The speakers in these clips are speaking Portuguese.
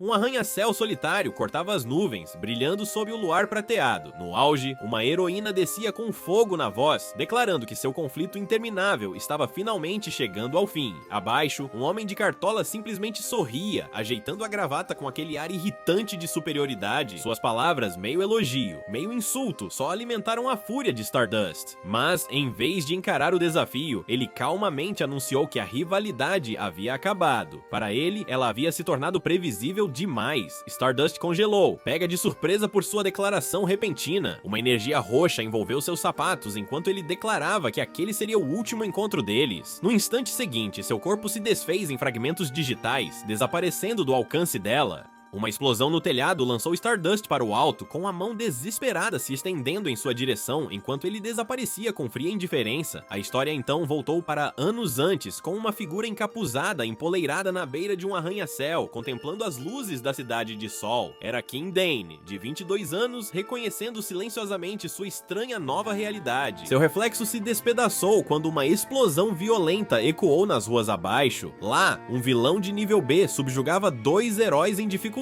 Um arranha-céu solitário cortava as nuvens, brilhando sob o luar prateado. No auge, uma heroína descia com fogo na voz, declarando que seu conflito interminável estava finalmente chegando ao fim. Abaixo, um homem de cartola simplesmente sorria, ajeitando a gravata com aquele ar irritante de superioridade. Suas palavras, meio elogio, meio insulto, só alimentaram a fúria de Stardust. Mas, em vez de encarar o desafio, ele calmamente anunciou que a rivalidade havia acabado. Para ele, ela havia se tornado previsível demais. Stardust congelou, pega de surpresa por sua declaração repentina. Uma energia roxa envolveu seus sapatos enquanto ele declarava que aquele seria o último encontro deles. No instante seguinte, seu corpo se desfez em fragmentos digitais, desaparecendo do alcance dela. Uma explosão no telhado lançou Stardust para o alto, com a mão desesperada se estendendo em sua direção enquanto ele desaparecia com fria indiferença. A história então voltou para anos antes, com uma figura encapuzada empoleirada na beira de um arranha-céu, contemplando as luzes da cidade de Sol. Era Kim Dane, de 22 anos, reconhecendo silenciosamente sua estranha nova realidade. Seu reflexo se despedaçou quando uma explosão violenta ecoou nas ruas abaixo. Lá, um vilão de nível B subjugava dois heróis em dificuldades.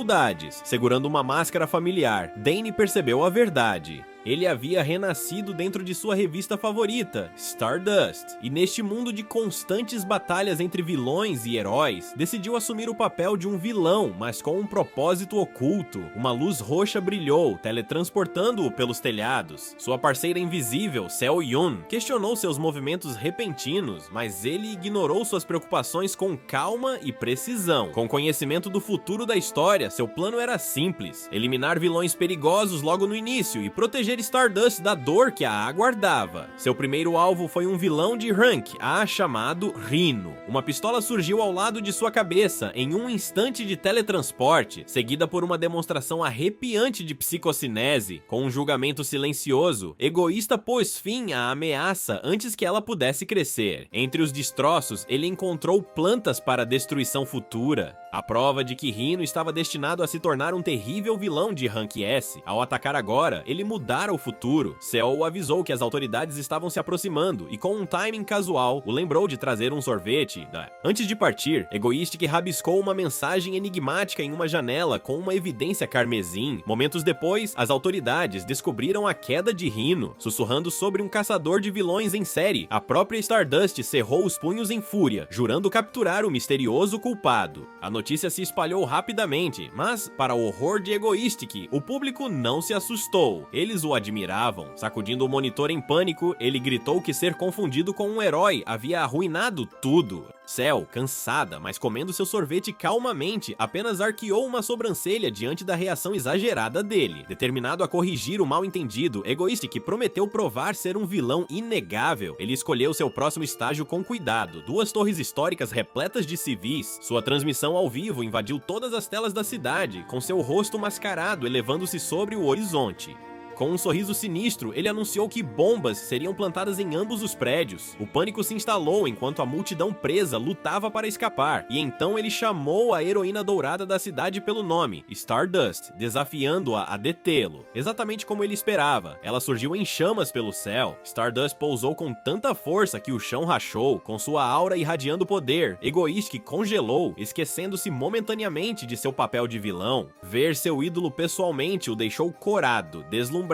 Segurando uma máscara familiar, Dane percebeu a verdade. Ele havia renascido dentro de sua revista favorita, Stardust, e neste mundo de constantes batalhas entre vilões e heróis, decidiu assumir o papel de um vilão, mas com um propósito oculto. Uma luz roxa brilhou, teletransportando-o pelos telhados. Sua parceira invisível, Seo Yun, questionou seus movimentos repentinos, mas ele ignorou suas preocupações com calma e precisão. Com conhecimento do futuro da história, seu plano era simples: eliminar vilões perigosos logo no início e proteger Stardust da dor que a aguardava. Seu primeiro alvo foi um vilão de rank A chamado Rhino. Uma pistola surgiu ao lado de sua cabeça em um instante de teletransporte, seguida por uma demonstração arrepiante de psicocinese. Com um julgamento silencioso, Egoísta pôs fim à ameaça antes que ela pudesse crescer. Entre os destroços, ele encontrou plantas para destruição futura. A prova de que Rhino estava destinado a se tornar um terrível vilão de rank S. Ao atacar agora, ele mudara o futuro. Seo o avisou que as autoridades estavam se aproximando e, com um timing casual, o lembrou de trazer um sorvete. Antes de partir, Egoistic rabiscou uma mensagem enigmática em uma janela com uma evidência carmesim. Momentos depois, as autoridades descobriram a queda de Rhino, sussurrando sobre um caçador de vilões em série. A própria Stardust cerrou os punhos em fúria, jurando capturar o misterioso culpado. A notícia se espalhou rapidamente, mas, para o horror de Egoistic, o público não se assustou. Eles o admiravam. Sacudindo o monitor em pânico, ele gritou que ser confundido com um herói havia arruinado tudo. Seo, cansada, mas comendo seu sorvete calmamente, apenas arqueou uma sobrancelha diante da reação exagerada dele. Determinado a corrigir o mal-entendido, Egoistic prometeu provar ser um vilão inegável. Ele escolheu seu próximo estágio com cuidado: duas torres históricas repletas de civis. Sua transmissão ao vivo invadiu todas as telas da cidade, com seu rosto mascarado elevando-se sobre o horizonte. Com um sorriso sinistro, ele anunciou que bombas seriam plantadas em ambos os prédios. O pânico se instalou enquanto a multidão presa lutava para escapar, e então ele chamou a heroína dourada da cidade pelo nome, Stardust, desafiando-a a detê-lo. Exatamente como ele esperava, ela surgiu em chamas pelo céu. Stardust pousou com tanta força que o chão rachou, com sua aura irradiando poder. Egoistic congelou, esquecendo-se momentaneamente de seu papel de vilão. Ver seu ídolo pessoalmente o deixou corado, deslumbrado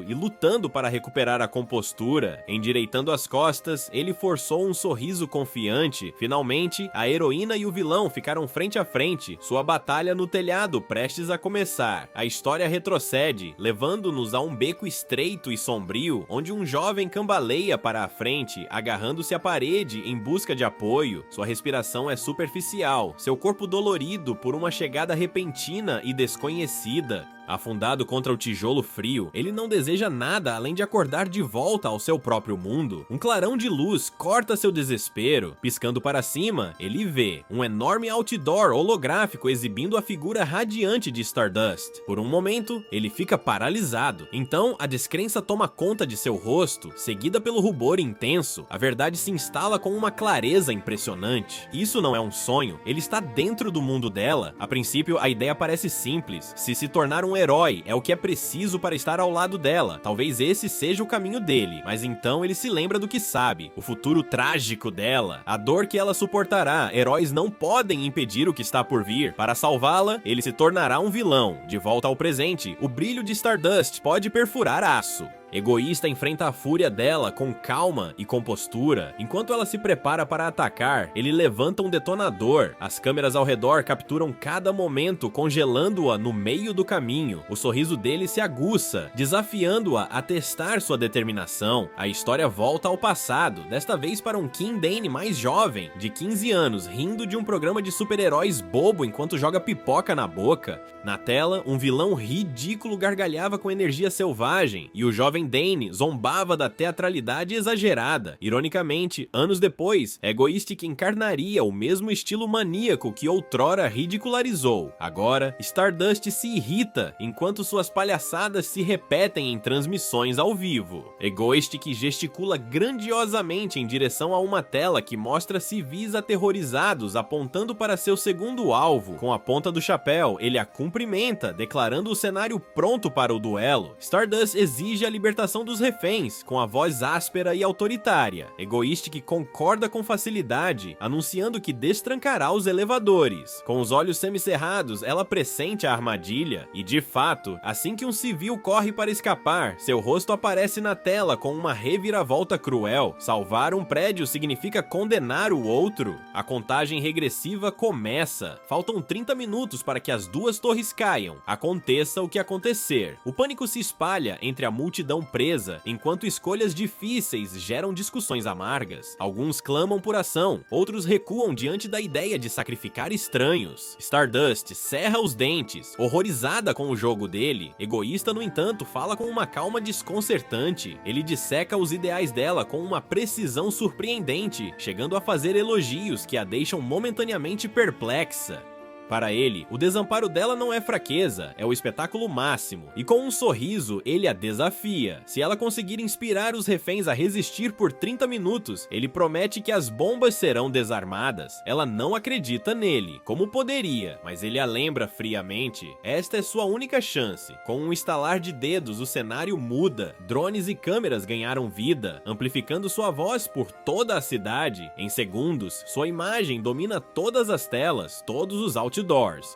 e lutando para recuperar a compostura. Endireitando as costas, ele forçou um sorriso confiante. Finalmente, a heroína e o vilão ficaram frente a frente, sua batalha no telhado prestes a começar. A história retrocede, levando-nos a um beco estreito e sombrio, onde um jovem cambaleia para a frente, agarrando-se à parede em busca de apoio. Sua respiração é superficial, seu corpo dolorido por uma chegada repentina e desconhecida. Afundado contra o tijolo frio, ele não deseja nada além de acordar de volta ao seu próprio mundo. Um clarão de luz corta seu desespero. Piscando para cima, ele vê um enorme outdoor holográfico exibindo a figura radiante de Stardust. Por um momento, ele fica paralisado. Então, a descrença toma conta de seu rosto, seguida pelo rubor intenso. A verdade se instala com uma clareza impressionante. Isso não é um sonho, ele está dentro do mundo dela. A princípio, a ideia parece simples: se tornar um um herói é o que é preciso para estar ao lado dela. Talvez esse seja o caminho dele, mas então ele se lembra do que sabe, o futuro trágico dela, a dor que ela suportará. Heróis não podem impedir o que está por vir. Para salvá-la, ele se tornará um vilão. De volta ao presente, o brilho de Stardust pode perfurar aço. Egoísta enfrenta a fúria dela com calma e compostura. Enquanto ela se prepara para atacar, ele levanta um detonador. As câmeras ao redor capturam cada momento, congelando-a no meio do caminho. O sorriso dele se aguça, desafiando-a a testar sua determinação. A história volta ao passado, desta vez para um Kim Dane mais jovem, de 15 anos, rindo de um programa de super-heróis bobo enquanto joga pipoca na boca. Na tela, um vilão ridículo gargalhava com energia selvagem, e o jovem Dane zombava da teatralidade exagerada. Ironicamente, anos depois, Egoistic encarnaria o mesmo estilo maníaco que outrora ridicularizou. Agora, Stardust se irrita enquanto suas palhaçadas se repetem em transmissões ao vivo. Egoistic gesticula grandiosamente em direção a uma tela que mostra civis aterrorizados apontando para seu segundo alvo. Com a ponta do chapéu, ele a cumprimenta, declarando o cenário pronto para o duelo. Stardust exige a libertação dos reféns, com a voz áspera e autoritária. Egoistic concorda com facilidade, anunciando que destrancará os elevadores. Com os olhos semicerrados, ela pressente a armadilha, e de fato, assim que um civil corre para escapar, seu rosto aparece na tela com uma reviravolta cruel. Salvar um prédio significa condenar o outro. A contagem regressiva começa. Faltam 30 minutos para que as duas torres caiam. Aconteça o que acontecer. O pânico se espalha entre a multidão presa, enquanto escolhas difíceis geram discussões amargas. Alguns clamam por ação, outros recuam diante da ideia de sacrificar estranhos. Stardust cerra os dentes, horrorizada com o jogo dele. Egoísta, no entanto, fala com uma calma desconcertante. Ele disseca os ideais dela com uma precisão surpreendente, chegando a fazer elogios que a deixam momentaneamente perplexa. Para ele, o desamparo dela não é fraqueza, é o espetáculo máximo, e com um sorriso, ele a desafia. Se ela conseguir inspirar os reféns a resistir por 30 minutos, ele promete que as bombas serão desarmadas. Ela não acredita nele, como poderia, mas ele a lembra friamente. Esta é sua única chance. Com um estalar de dedos, o cenário muda. Drones e câmeras ganharam vida, amplificando sua voz por toda a cidade. Em segundos, sua imagem domina todas as telas, todos os outdoors.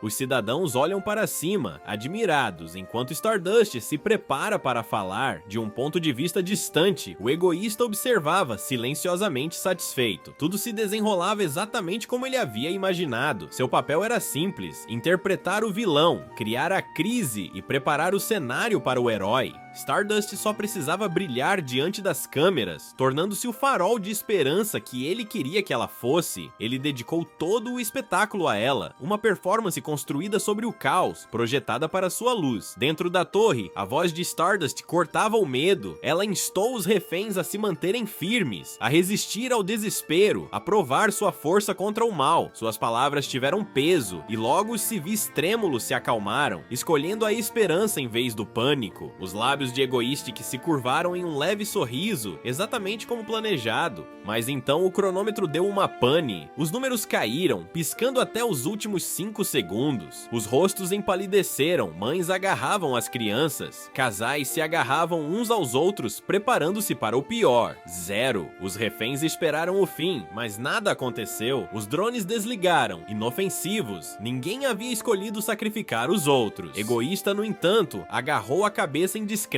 Os cidadãos olham para cima, admirados, enquanto Stardust se prepara para falar. De um ponto de vista distante, o egoísta observava, silenciosamente satisfeito. Tudo se desenrolava exatamente como ele havia imaginado. Seu papel era simples: interpretar o vilão, criar a crise e preparar o cenário para o herói. Stardust só precisava brilhar diante das câmeras, tornando-se o farol de esperança que ele queria que ela fosse. Ele dedicou todo o espetáculo a ela, uma performance construída sobre o caos, projetada para sua luz. Dentro da torre, a voz de Stardust cortava o medo. Ela instou os reféns a se manterem firmes, a resistir ao desespero, a provar sua força contra o mal. Suas palavras tiveram peso, e logo os civis trêmulos se acalmaram, escolhendo a esperança em vez do pânico. Os lábios de Egoistic se curvaram em um leve sorriso, exatamente como planejado. Mas então o cronômetro deu uma pane. Os números caíram, piscando até os últimos 5 segundos. Os rostos empalideceram, mães agarravam as crianças, casais se agarravam uns aos outros, preparando-se para o pior. 0. Os reféns esperaram o fim, mas nada aconteceu. Os drones desligaram, inofensivos. Ninguém havia escolhido sacrificar os outros. Egoísta, no entanto, agarrou a cabeça em descrença.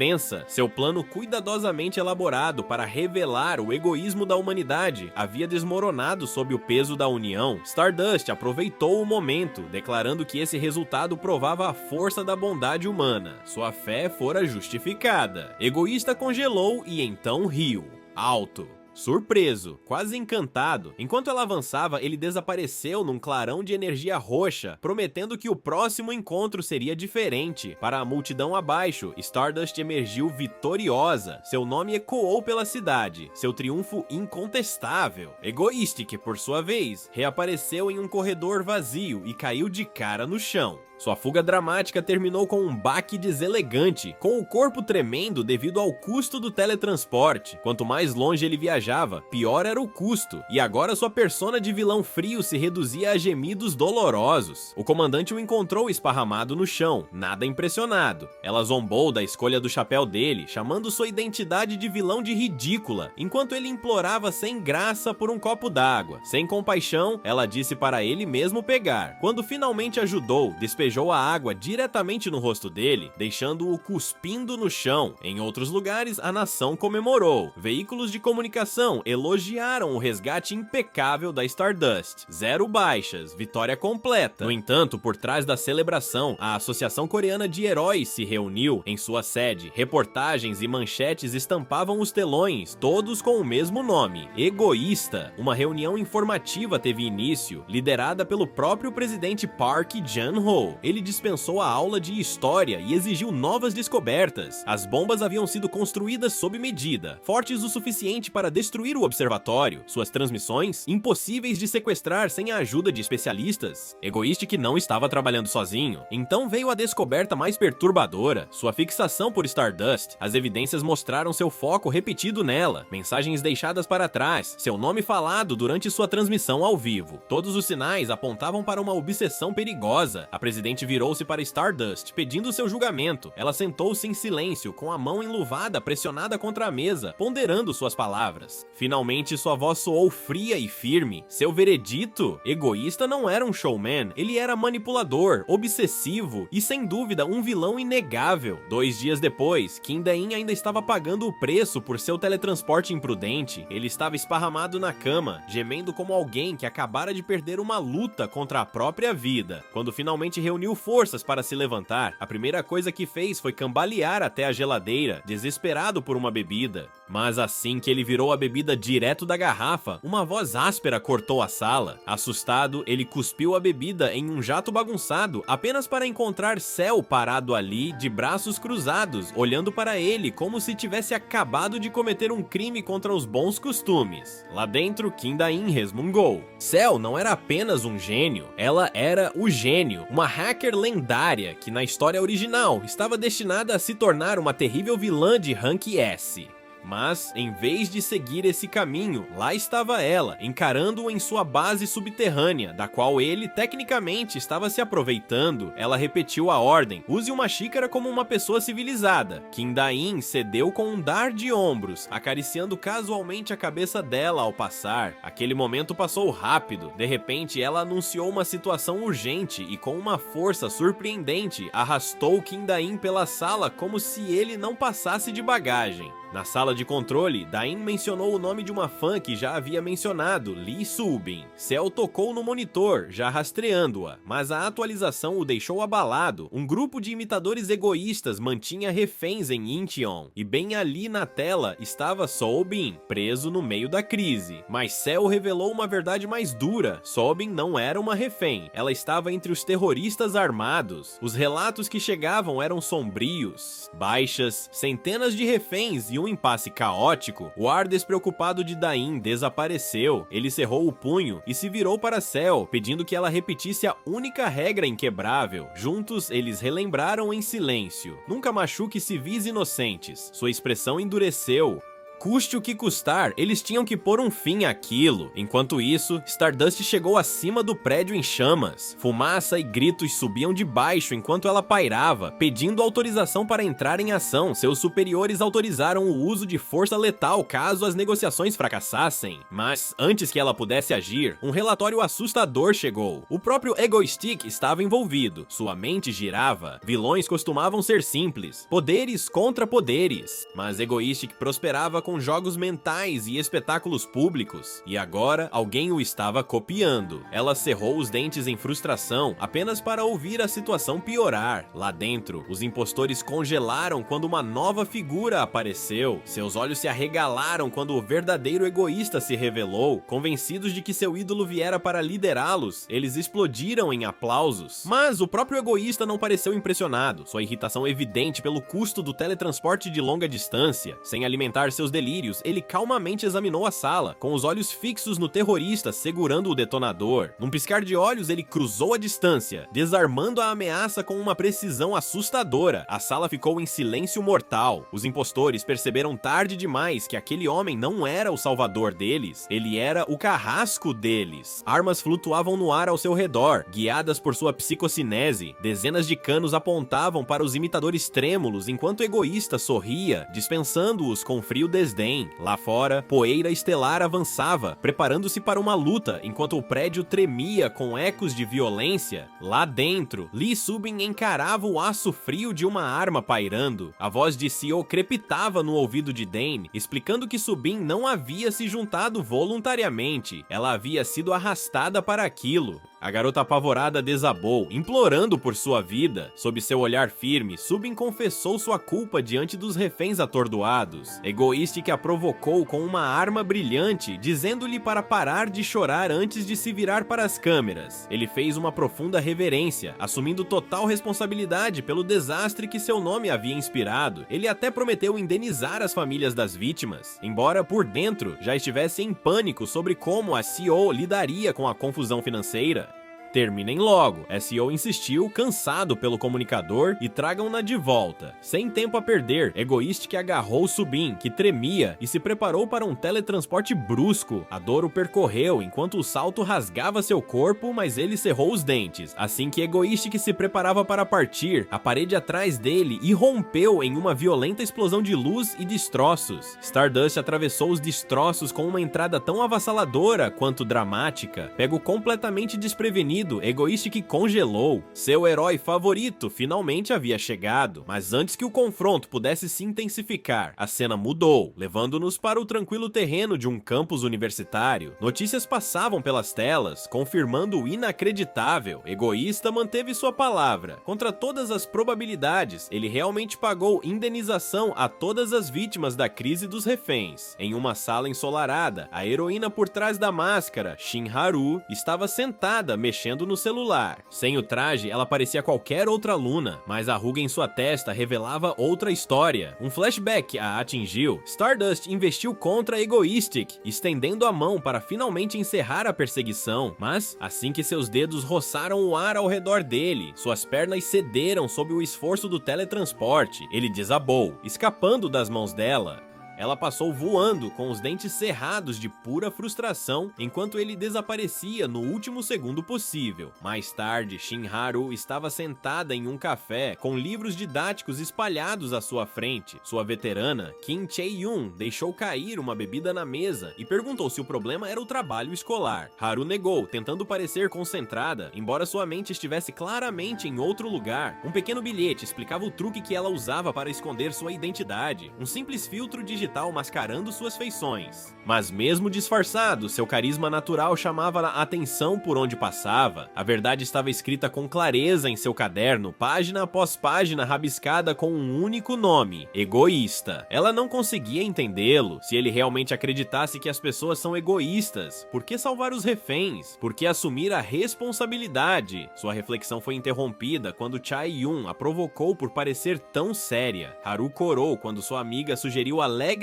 Seu plano cuidadosamente elaborado para revelar o egoísmo da humanidade havia desmoronado sob o peso da união. Stardust aproveitou o momento, declarando que esse resultado provava a força da bondade humana. Sua fé fora justificada. Egoísta congelou e então riu. Alto. Surpreso, quase encantado, enquanto ela avançava, ele desapareceu num clarão de energia roxa, prometendo que o próximo encontro seria diferente. Para a multidão abaixo, Stardust emergiu vitoriosa. Seu nome ecoou pela cidade, seu triunfo incontestável. Egoistic, por sua vez, reapareceu em um corredor vazio e caiu de cara no chão. Sua fuga dramática terminou com um baque deselegante, com o corpo tremendo devido ao custo do teletransporte. Quanto mais longe ele viajava, pior era o custo, e agora sua persona de vilão frio se reduzia a gemidos dolorosos. O comandante o encontrou esparramado no chão, nada impressionado. Ela zombou da escolha do chapéu dele, chamando sua identidade de vilão de ridícula, enquanto ele implorava sem graça por um copo d'água. Sem compaixão, ela disse para ele mesmo pegar. Quando finalmente ajudou, despejou a água diretamente no rosto dele, deixando-o cuspindo no chão. Em outros lugares, a nação comemorou. Veículos de comunicação elogiaram o resgate impecável da Stardust. 0 baixas, vitória completa. No entanto, por trás da celebração, a Associação Coreana de Heróis se reuniu em sua sede. Reportagens e manchetes estampavam os telões, todos com o mesmo nome: Egoísta. Uma reunião informativa teve início, liderada pelo próprio presidente Park Jun-ho. Ele dispensou a aula de história e exigiu novas descobertas. As bombas haviam sido construídas sob medida, fortes o suficiente para destruir o observatório. Suas transmissões, impossíveis de sequestrar sem a ajuda de especialistas. Egoísta que não estava trabalhando sozinho. Então veio a descoberta mais perturbadora: sua fixação por Stardust. As evidências mostraram seu foco repetido nela, mensagens deixadas para trás, seu nome falado durante sua transmissão ao vivo. Todos os sinais apontavam para uma obsessão perigosa. A presidente virou-se para Stardust, pedindo seu julgamento. Ela sentou-se em silêncio, com a mão enluvada pressionada contra a mesa, ponderando suas palavras. Finalmente sua voz soou fria e firme. Seu veredito? Egoísta não era um showman, ele era manipulador, obsessivo e sem dúvida um vilão inegável. 2 dias depois, Kim Dae-in ainda estava pagando o preço por seu teletransporte imprudente. Ele estava esparramado na cama, gemendo como alguém que acabara de perder uma luta contra a própria vida. Quando finalmente reuniu forças para se levantar, a primeira coisa que fez foi cambalear até a geladeira, desesperado por uma bebida. Mas assim que ele virou a bebida direto da garrafa, uma voz áspera cortou a sala. Assustado, ele cuspiu a bebida em um jato bagunçado, apenas para encontrar Cell parado ali, de braços cruzados, olhando para ele como se tivesse acabado de cometer um crime contra os bons costumes. Lá dentro, Kim Dae-in resmungou. Cell não era apenas um gênio, ela era o gênio, uma hacker lendária que na história original estava destinada a se tornar uma terrível vilã de rank S. Mas, em vez de seguir esse caminho, lá estava ela, encarando-o em sua base subterrânea, da qual ele, tecnicamente, estava se aproveitando. Ela repetiu a ordem: use uma xícara como uma pessoa civilizada. Kim Dae-in cedeu com um dar de ombros, acariciando casualmente a cabeça dela ao passar. Aquele momento passou rápido. De repente, ela anunciou uma situação urgente e, com uma força surpreendente, arrastou Kim Dae-in pela sala como se ele não passasse de bagagem. Na sala de controle, Dae-in mencionou o nome de uma fã que já havia mencionado, Lee Subin. Cell tocou no monitor, já rastreando-a, mas a atualização o deixou abalado. Um grupo de imitadores egoístas mantinha reféns em Incheon, e bem ali na tela estava Soobin, preso no meio da crise. Mas Cell revelou uma verdade mais dura: Soobin não era uma refém, ela estava entre os terroristas armados. Os relatos que chegavam eram sombrios: baixas, centenas de reféns e um impasse caótico. O ar despreocupado de Dae-in desapareceu. Ele cerrou o punho e se virou para Cell, pedindo que ela repetisse a única regra inquebrável. Juntos, eles relembraram em silêncio: nunca machuque civis inocentes. Sua expressão endureceu. Custe o que custar, eles tinham que pôr um fim àquilo. Enquanto isso, Stardust chegou acima do prédio em chamas. Fumaça e gritos subiam de baixo enquanto ela pairava, pedindo autorização para entrar em ação. Seus superiores autorizaram o uso de força letal caso as negociações fracassassem. Mas, antes que ela pudesse agir, um relatório assustador chegou. O próprio Egoistic estava envolvido. Sua mente girava. Vilões costumavam ser simples, poderes contra poderes. Mas Egoistic prosperava com jogos mentais e espetáculos públicos, e agora alguém o estava copiando. Ela cerrou os dentes em frustração, apenas para ouvir a situação piorar. Lá dentro, os impostores congelaram quando uma nova figura apareceu. Seus olhos se arregalaram quando o verdadeiro egoísta se revelou. Convencidos de que seu ídolo viera para liderá-los, eles explodiram em aplausos. Mas o próprio egoísta não pareceu impressionado, sua irritação evidente pelo custo do teletransporte de longa distância. Sem alimentar seus delírios, ele calmamente examinou a sala, com os olhos fixos no terrorista segurando o detonador. Num piscar de olhos, ele cruzou a distância, desarmando a ameaça com uma precisão assustadora. A sala ficou em silêncio mortal. Os impostores perceberam tarde demais que aquele homem não era o salvador deles, ele era o carrasco deles. Armas flutuavam no ar ao seu redor, guiadas por sua psicocinese. Dezenas de canos apontavam para os imitadores trêmulos, enquanto o egoísta sorria, dispensando-os com frio desdém. Lá fora, poeira estelar avançava, preparando-se para uma luta, enquanto o prédio tremia com ecos de violência. Lá dentro, Lee Subin encarava o aço frio de uma arma pairando. A voz de CEO crepitava no ouvido de Dane, explicando que Subin não havia se juntado voluntariamente, ela havia sido arrastada para aquilo. A garota apavorada desabou, implorando por sua vida. Sob seu olhar firme, Subin confessou sua culpa diante dos reféns atordoados. Egoistic a provocou com uma arma brilhante, dizendo-lhe para parar de chorar antes de se virar para as câmeras. Ele fez uma profunda reverência, assumindo total responsabilidade pelo desastre que seu nome havia inspirado. Ele até prometeu indenizar as famílias das vítimas, embora por dentro já estivesse em pânico sobre como a CEO lidaria com a confusão financeira. Terminem logo, SEO insistiu, cansado pelo comunicador, e tragam-na de volta. Sem tempo a perder, Egoistic agarrou Subin, que tremia, e se preparou para um teletransporte brusco. A dor o percorreu, enquanto o salto rasgava seu corpo, mas ele cerrou os dentes. Assim que Egoistic se preparava para partir, a parede atrás dele irrompeu em uma violenta explosão de luz e destroços. Stardust atravessou os destroços com uma entrada tão avassaladora quanto dramática. Pego completamente desprevenido, Egoistic congelou. Seu herói favorito finalmente havia chegado, mas antes que o confronto pudesse se intensificar, a cena mudou, levando-nos para o tranquilo terreno de um campus universitário. Notícias passavam pelas telas, confirmando o inacreditável. Egoísta manteve sua palavra. Contra todas as probabilidades, ele realmente pagou indenização a todas as vítimas da crise dos reféns. Em uma sala ensolarada, a heroína por trás da máscara, Shin Haru, estava sentada mexendo no celular. Sem o traje, ela parecia qualquer outra aluna, mas a ruga em sua testa revelava outra história. Um flashback a atingiu. Stardust investiu contra Egoistic, estendendo a mão para finalmente encerrar a perseguição, mas assim que seus dedos roçaram o ar ao redor dele, suas pernas cederam sob o esforço do teletransporte. Ele desabou, escapando das mãos dela. Ela passou voando, com os dentes cerrados de pura frustração, enquanto ele desaparecia no último segundo possível. Mais tarde, Shin Haru estava sentada em um café, com livros didáticos espalhados à sua frente. Sua veterana, Kim Chae-yoon, deixou cair uma bebida na mesa e perguntou se o problema era o trabalho escolar. Haru negou, tentando parecer concentrada, embora sua mente estivesse claramente em outro lugar. Um pequeno bilhete explicava o truque que ela usava para esconder sua identidade, um simples filtro digital mascarando suas feições. Mas mesmo disfarçado, seu carisma natural chamava a atenção por onde passava. A verdade estava escrita com clareza em seu caderno, página após página rabiscada com um único nome: egoísta. Ela não conseguia entendê-lo. Se ele realmente acreditasse que as pessoas são egoístas, por que salvar os reféns? Por que assumir a responsabilidade? Sua reflexão foi interrompida quando Chae-yoon a provocou por parecer tão séria. Haru corou quando sua amiga sugeriu alegremente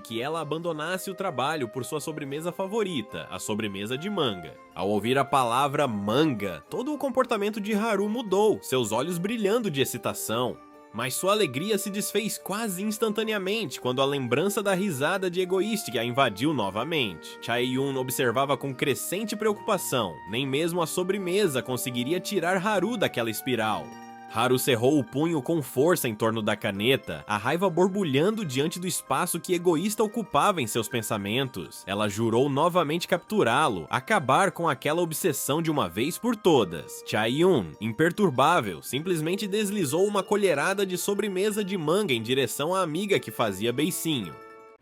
que ela abandonasse o trabalho por sua sobremesa favorita, a sobremesa de manga. Ao ouvir a palavra manga, todo o comportamento de Haru mudou, seus olhos brilhando de excitação. Mas sua alegria se desfez quase instantaneamente quando a lembrança da risada de Egoistic a invadiu novamente. Chae-yoon observava com crescente preocupação. Nem mesmo a sobremesa conseguiria tirar Haru daquela espiral. Haru cerrou o punho com força em torno da caneta, a raiva borbulhando diante do espaço que Egoísta ocupava em seus pensamentos. Ela jurou novamente capturá-lo, acabar com aquela obsessão de uma vez por todas. Chae-yoon, imperturbável, simplesmente deslizou uma colherada de sobremesa de manga em direção à amiga que fazia beicinho.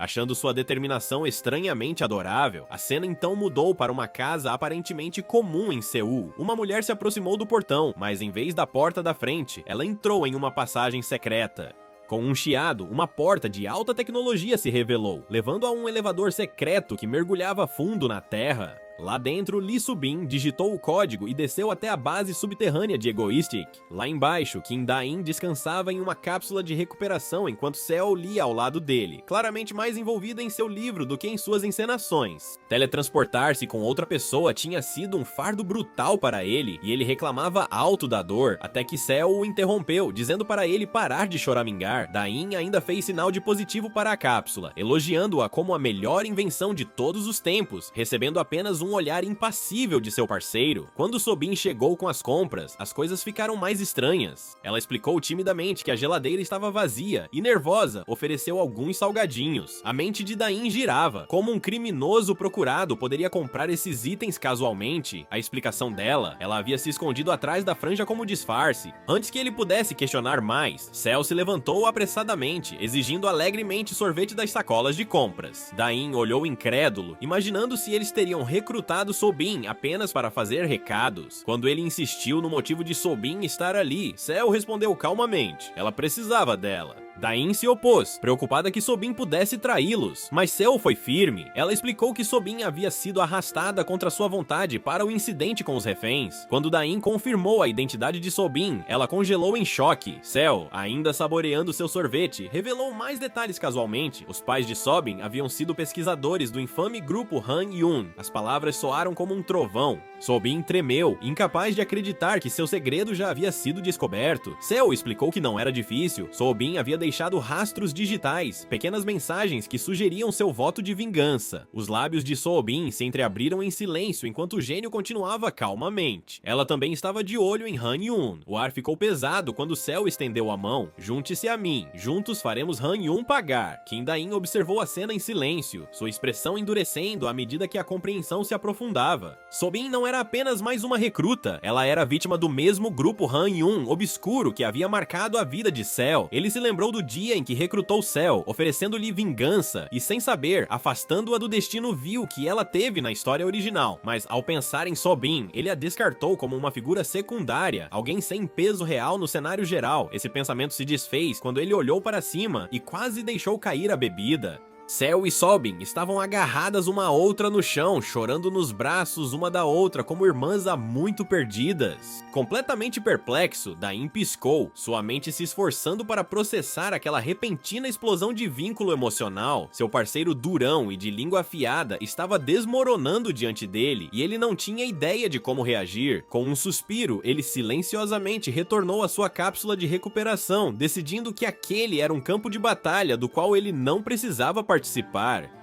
Achando sua determinação estranhamente adorável, a cena então mudou para uma casa aparentemente comum em Seul. Uma mulher se aproximou do portão, mas em vez da porta da frente, ela entrou em uma passagem secreta. Com um chiado, uma porta de alta tecnologia se revelou, levando a um elevador secreto que mergulhava fundo na terra. Lá dentro, Lee Subin digitou o código e desceu até a base subterrânea de Egoistic. Lá embaixo, Kim Da-in descansava em uma cápsula de recuperação enquanto Seo lia ao lado dele, claramente mais envolvida em seu livro do que em suas encenações. Teletransportar-se com outra pessoa tinha sido um fardo brutal para ele, e ele reclamava alto da dor, até que Seo o interrompeu, dizendo para ele parar de choramingar. Da-in ainda fez sinal de positivo para a cápsula, elogiando-a como a melhor invenção de todos os tempos, recebendo apenas um olhar impassível de seu parceiro. Quando Sobin chegou com as compras, as coisas ficaram mais estranhas. Ela explicou timidamente que a geladeira estava vazia e, nervosa, ofereceu alguns salgadinhos. A mente de Da-in girava. Como um criminoso procurado poderia comprar esses itens casualmente? A explicação dela: ela havia se escondido atrás da franja como disfarce. Antes que ele pudesse questionar mais, Seo se levantou apressadamente, exigindo alegremente sorvete das sacolas de compras. Da-in olhou incrédulo, imaginando se eles teriam recrutado Sobin apenas para fazer recados. Quando ele insistiu no motivo de Sobin estar ali, Seo respondeu calmamente: ela precisava dela. Da-in se opôs, preocupada que Sobin pudesse traí-los, mas Seo foi firme. Ela explicou que Sobin havia sido arrastada contra sua vontade para o incidente com os reféns. Quando Da-in confirmou a identidade de Sobin, ela congelou em choque. Seo, ainda saboreando seu sorvete, revelou mais detalhes casualmente. Os pais de Sobin haviam sido pesquisadores do infame grupo Han Yun. As palavras soaram como um trovão. Sobin tremeu, incapaz de acreditar que seu segredo já havia sido descoberto. Seo explicou que não era difícil. Sobin havia deixado rastros digitais, pequenas mensagens que sugeriam seu voto de vingança. Os lábios de Sobin se entreabriram em silêncio enquanto o gênio continuava calmamente. Ela também estava de olho em Han Yun. O ar ficou pesado quando Seo estendeu a mão. Junte-se a mim, juntos faremos Han Yun pagar. Kim Da-in observou a cena em silêncio, sua expressão endurecendo à medida que a compreensão se aprofundava. Sobin não era apenas mais uma recruta, ela era vítima do mesmo grupo Han Yun obscuro que havia marcado a vida de Seo. Ele se lembrou do dia em que recrutou Seo, oferecendo-lhe vingança e, sem saber, afastando-a do destino vil que ela teve na história original. Mas ao pensar em Sobin, ele a descartou como uma figura secundária, alguém sem peso real no cenário geral. Esse pensamento se desfez quando ele olhou para cima e quase deixou cair a bebida. Seo e Sobin estavam agarradas uma à outra no chão, chorando nos braços uma da outra como irmãs há muito perdidas. Completamente perplexo, Da-in piscou, sua mente se esforçando para processar aquela repentina explosão de vínculo emocional. Seu parceiro durão e de língua afiada estava desmoronando diante dele e ele não tinha ideia de como reagir. Com um suspiro, ele silenciosamente retornou à sua cápsula de recuperação, decidindo que aquele era um campo de batalha do qual ele não precisava participar.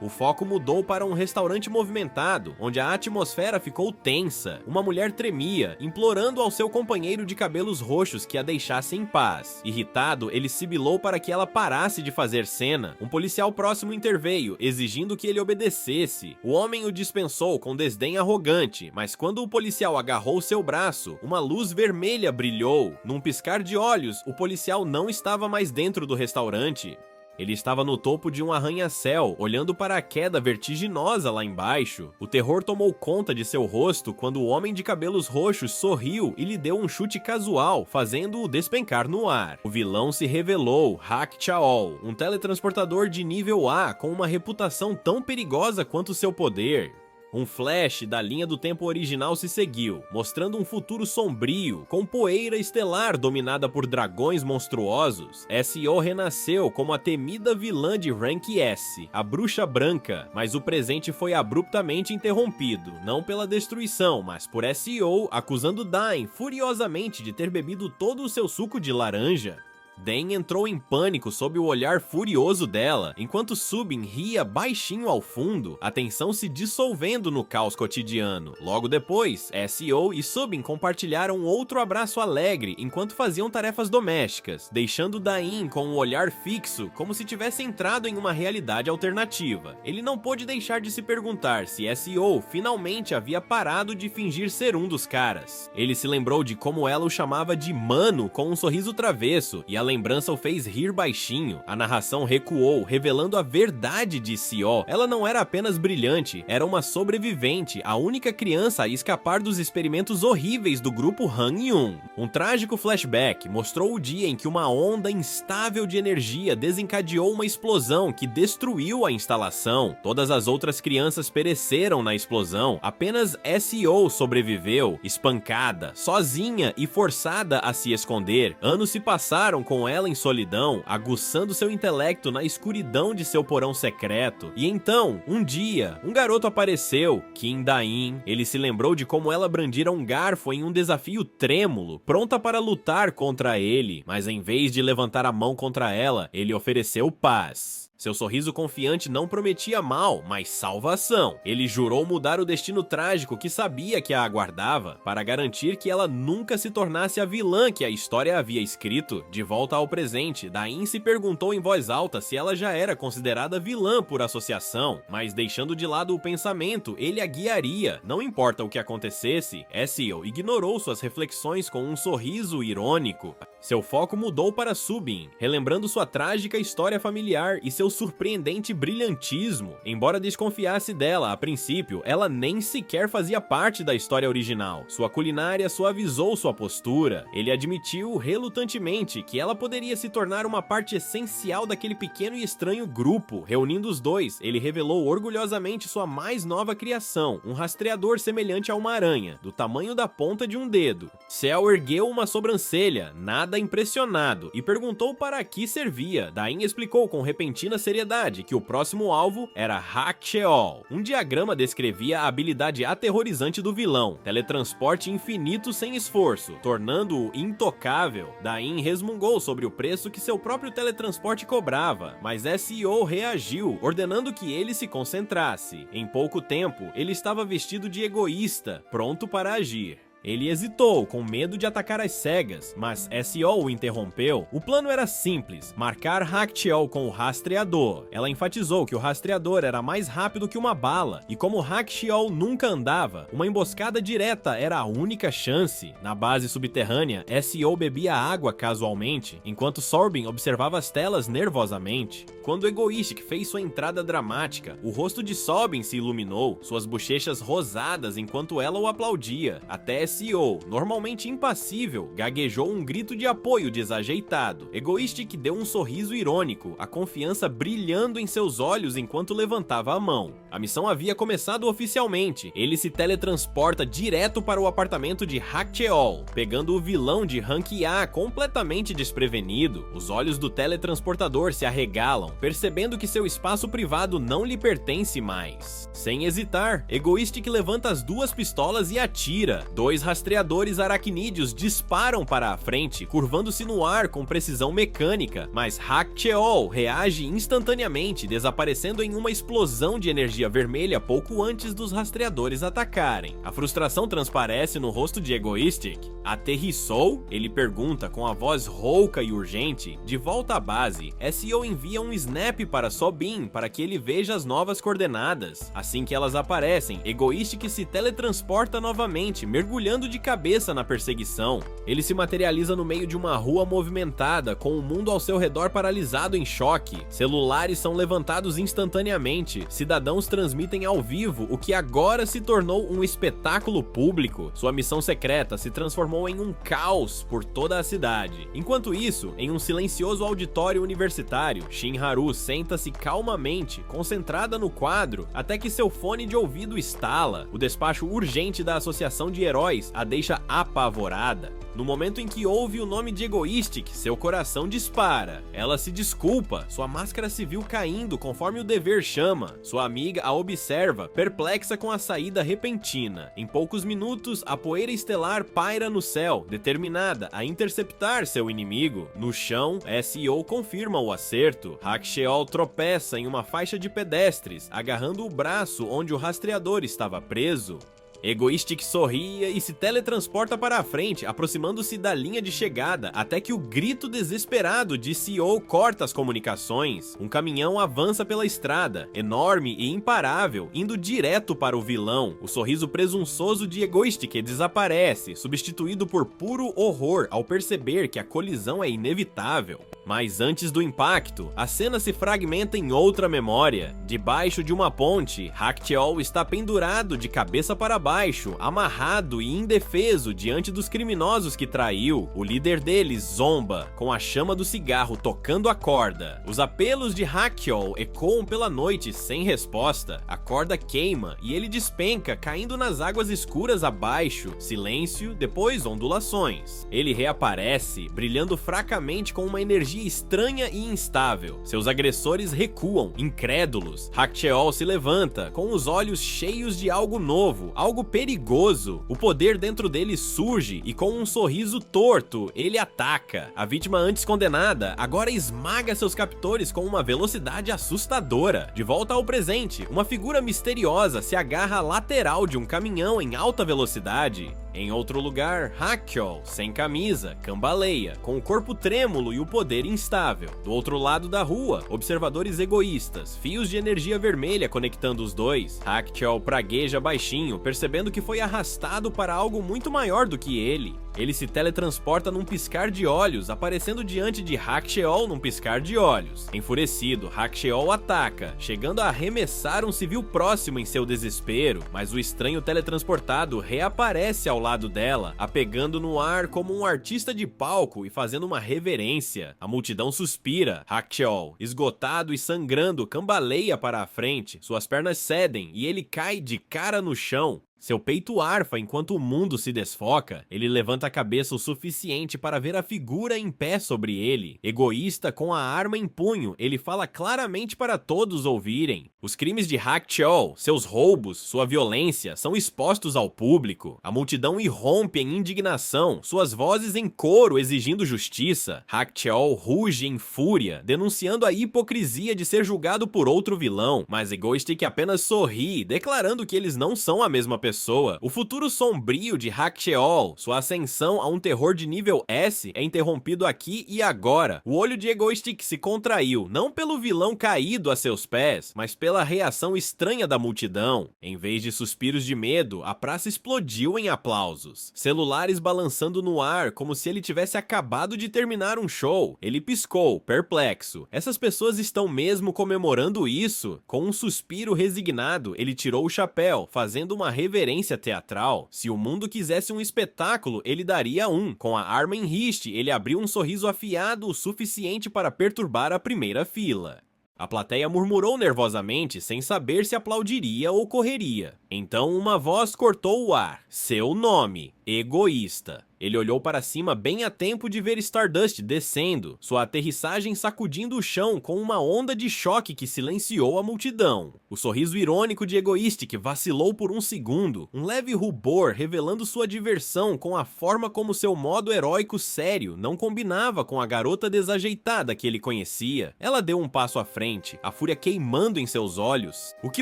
O foco mudou para um restaurante movimentado, onde a atmosfera ficou tensa. Uma mulher tremia, implorando ao seu companheiro de cabelos roxos que a deixasse em paz. Irritado, ele sibilou para que ela parasse de fazer cena. Um policial próximo interveio, exigindo que ele obedecesse. O homem o dispensou com desdém arrogante, mas quando o policial agarrou seu braço, uma luz vermelha brilhou. Num piscar de olhos, o policial não estava mais dentro do restaurante. Ele estava no topo de um arranha-céu, olhando para a queda vertiginosa lá embaixo. O terror tomou conta de seu rosto quando o homem de cabelos roxos sorriu e lhe deu um chute casual, fazendo-o despencar no ar. O vilão se revelou, Hak Chaol, um teletransportador de nível A com uma reputação tão perigosa quanto seu poder. Um flash da linha do tempo original se seguiu, mostrando um futuro sombrio, com poeira estelar dominada por dragões monstruosos. S.O. renasceu como a temida vilã de Rank S, a Bruxa Branca, mas o presente foi abruptamente interrompido, não pela destruição, mas por S.O. acusando Dain furiosamente de ter bebido todo o seu suco de laranja. Den entrou em pânico sob o olhar furioso dela, enquanto Subin ria baixinho ao fundo, a tensão se dissolvendo no caos cotidiano. Logo depois, S.O. e Subin compartilharam outro abraço alegre enquanto faziam tarefas domésticas, deixando Dain com um olhar fixo, como se tivesse entrado em uma realidade alternativa. Ele não pôde deixar de se perguntar se S.O. finalmente havia parado de fingir ser um dos caras. Ele se lembrou de como ela o chamava de mano com um sorriso travesso, e a lembrança o fez rir baixinho. A narração recuou, revelando a verdade de Seo. Ela não era apenas brilhante, era uma sobrevivente, a única criança a escapar dos experimentos horríveis do grupo Han-Yun. Um trágico flashback mostrou o dia em que uma onda instável de energia desencadeou uma explosão que destruiu a instalação. Todas as outras crianças pereceram na explosão, apenas Seo sobreviveu, espancada, sozinha e forçada a se esconder. Anos se passaram com ela em solidão, aguçando seu intelecto na escuridão de seu porão secreto. E então, um dia, um garoto apareceu, Kim Da-in. Ele se lembrou de como ela brandira um garfo em um desafio trêmulo, pronta para lutar contra ele, mas em vez de levantar a mão contra ela, ele ofereceu paz. Seu sorriso confiante não prometia mal, mas salvação. Ele jurou mudar o destino trágico que sabia que a aguardava, para garantir que ela nunca se tornasse a vilã que a história havia escrito. De volta ao presente, Da-in se perguntou em voz alta se ela já era considerada vilã por associação, mas deixando de lado o pensamento, ele a guiaria. Não importa o que acontecesse, Seo ignorou suas reflexões com um sorriso irônico. Seu foco mudou para Subin, relembrando sua trágica história familiar e seu surpreendente brilhantismo. Embora desconfiasse dela a princípio, ela nem sequer fazia parte da história original. Sua culinária suavizou sua postura. Ele admitiu relutantemente que ela poderia se tornar uma parte essencial daquele pequeno e estranho grupo. Reunindo os dois, ele revelou orgulhosamente sua mais nova criação, um rastreador semelhante a uma aranha, do tamanho da ponta de um dedo. Seo ergueu uma sobrancelha, nada impressionado, e perguntou para que servia. Da-in explicou com repentina seriedade que o próximo alvo era Hak-Cheol. Um diagrama descrevia a habilidade aterrorizante do vilão, teletransporte infinito sem esforço, tornando-o intocável. Da-in resmungou sobre o preço que seu próprio teletransporte cobrava, mas Seo reagiu, ordenando que ele se concentrasse. Em pouco tempo, ele estava vestido de egoísta, pronto para agir. Ele hesitou, com medo de atacar às cegas, mas Seo o interrompeu. O plano era simples, marcar Hak-Cheol com o rastreador. Ela enfatizou que o rastreador era mais rápido que uma bala, e como Hak-Cheol nunca andava, uma emboscada direta era a única chance. Na base subterrânea, Seo bebia água casualmente, enquanto Sorbin observava as telas nervosamente. Quando Egoistic fez sua entrada dramática, o rosto de Sorbin se iluminou, suas bochechas rosadas enquanto ela o aplaudia, até Seo, normalmente impassível, gaguejou um grito de apoio desajeitado. Egoistic deu um sorriso irônico, a confiança brilhando em seus olhos enquanto levantava a mão. A missão havia começado oficialmente. Ele se teletransporta direto para o apartamento de Hak-Cheol, pegando o vilão de Hankia completamente desprevenido. Os olhos do teletransportador se arregalam, percebendo que seu espaço privado não lhe pertence mais. Sem hesitar, Egoistic levanta as duas pistolas e atira. Dois rastreadores aracnídeos disparam para a frente, curvando-se no ar com precisão mecânica, mas Hak-Cheol reage instantaneamente, desaparecendo em uma explosão de energia vermelha pouco antes dos rastreadores atacarem. A frustração transparece no rosto de Egoistic. Aterrissou? Ele pergunta com a voz rouca e urgente. De volta à base, Seo envia um snap para Sobin para que ele veja as novas coordenadas. Assim que elas aparecem, Egoistic se teletransporta novamente, mergulhando de cabeça na perseguição. Ele se materializa no meio de uma rua movimentada, com o mundo ao seu redor paralisado em choque. Celulares são levantados instantaneamente. Cidadãos transmitem ao vivo o que agora se tornou um espetáculo público. Sua missão secreta se transformou em um caos por toda a cidade. Enquanto isso, em um silencioso auditório universitário, Shinharu senta-se calmamente, concentrada no quadro, até que seu fone de ouvido estala. O despacho urgente da Associação de Heróis a deixa apavorada. No momento em que ouve o nome de Egoistic, seu coração dispara. Ela se desculpa, sua máscara se viu caindo conforme o dever chama. Sua amiga a observa, perplexa com a saída repentina. Em poucos minutos, a poeira estelar paira no céu, determinada a interceptar seu inimigo. No chão, Seo confirma o acerto. Hak-Cheol tropeça em uma faixa de pedestres, agarrando o braço onde o rastreador estava preso. Egoistic sorria e se teletransporta para a frente, aproximando-se da linha de chegada, até que o grito desesperado de CEO corta as comunicações. Um caminhão avança pela estrada, enorme e imparável, indo direto para o vilão. O sorriso presunçoso de Egoistic desaparece, substituído por puro horror ao perceber que a colisão é inevitável. Mas antes do impacto, a cena se fragmenta em outra memória. Debaixo de uma ponte, Hactioll está pendurado de cabeça para baixo, amarrado e indefeso diante dos criminosos que traiu. O líder deles zomba, com a chama do cigarro tocando a corda. Os apelos de Hactioll ecoam pela noite sem resposta. A corda queima e ele despenca, caindo nas águas escuras abaixo. Silêncio, depois ondulações. Ele reaparece, brilhando fracamente com uma energia estranha e instável. Seus agressores recuam, incrédulos. Hactioll se levanta, com os olhos cheios de algo novo, algo perigoso. O poder dentro dele surge e com um sorriso torto, ele ataca. A vítima antes condenada agora esmaga seus captores com uma velocidade assustadora. De volta ao presente, uma figura misteriosa se agarra à lateral de um caminhão em alta velocidade. Em outro lugar, Hactioll, sem camisa, cambaleia, com o corpo trêmulo e o poder instável. Do outro lado da rua, observadores egoístas, fios de energia vermelha conectando os dois. Hactioll pragueja baixinho, percebendo que foi arrastado para algo muito maior do que ele. Ele se teletransporta num piscar de olhos, aparecendo diante de Hactioll num piscar de olhos. Enfurecido, Hactioll ataca, chegando a arremessar um civil próximo em seu desespero, mas o estranho teletransportado reaparece ao lado dela, a pegando no ar como um artista de palco e fazendo uma reverência. A multidão suspira. Hactioll, esgotado e sangrando, cambaleia para a frente, suas pernas cedem e ele cai de cara no chão. Seu peito arfa enquanto o mundo se desfoca. Ele levanta a cabeça o suficiente para ver a figura em pé sobre ele. Egoísta, com a arma em punho, ele fala claramente para todos ouvirem. Os crimes de Hactioll, seus roubos, sua violência, são expostos ao público. A multidão irrompe em indignação, suas vozes em coro exigindo justiça. Hactioll ruge em fúria, denunciando a hipocrisia de ser julgado por outro vilão, mas Egoistic apenas sorri, declarando que eles não são a mesma pessoa. O futuro sombrio de Hactioll, sua ascensão a um terror de nível S, é interrompido aqui e agora. O olho de Egoistic se contraiu, não pelo vilão caído a seus pés, mas pela reação estranha da multidão. Em vez de suspiros de medo, a praça explodiu em aplausos. Celulares balançando no ar, como se ele tivesse acabado de terminar um show. Ele piscou, perplexo. Essas pessoas estão mesmo comemorando isso? Com um suspiro resignado, ele tirou o chapéu, fazendo uma reverência teatral. Se o mundo quisesse um espetáculo, ele daria um. Com a arma em riste, ele abriu um sorriso afiado o suficiente para perturbar a primeira fila. A plateia murmurou nervosamente, sem saber se aplaudiria ou correria. Então uma voz cortou o ar. Seu nome, Egoísta. Ele olhou para cima bem a tempo de ver Stardust descendo, sua aterrissagem sacudindo o chão com uma onda de choque que silenciou a multidão. O sorriso irônico de Egoistic vacilou por um segundo, um leve rubor revelando sua diversão com a forma como seu modo heróico sério não combinava com a garota desajeitada que ele conhecia. Ela deu um passo à frente, a fúria queimando em seus olhos. O que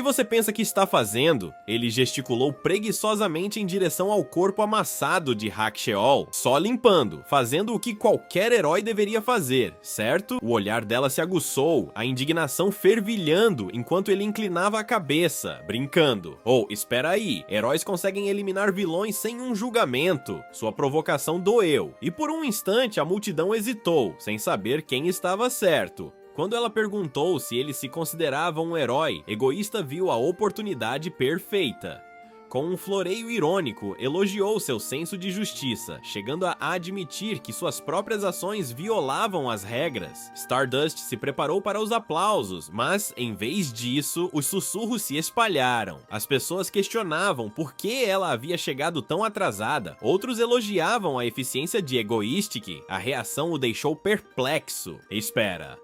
você pensa que está fazendo? Ele gesticulou preguiçosamente em direção ao corpo amassado de Hactioll. Só limpando, fazendo o que qualquer herói deveria fazer, certo? O olhar dela se aguçou, a indignação fervilhando enquanto ele inclinava a cabeça, brincando. Oh, espera aí, heróis conseguem eliminar vilões sem um julgamento. Sua provocação doeu, e por um instante a multidão hesitou, sem saber quem estava certo. Quando ela perguntou se ele se considerava um herói, Egoísta viu a oportunidade perfeita. Com um floreio irônico, elogiou seu senso de justiça, chegando a admitir que suas próprias ações violavam as regras. Stardust se preparou para os aplausos, mas, em vez disso, os sussurros se espalharam. As pessoas questionavam por que ela havia chegado tão atrasada, outros elogiavam a eficiência de Egoistic. A reação o deixou perplexo. Espera,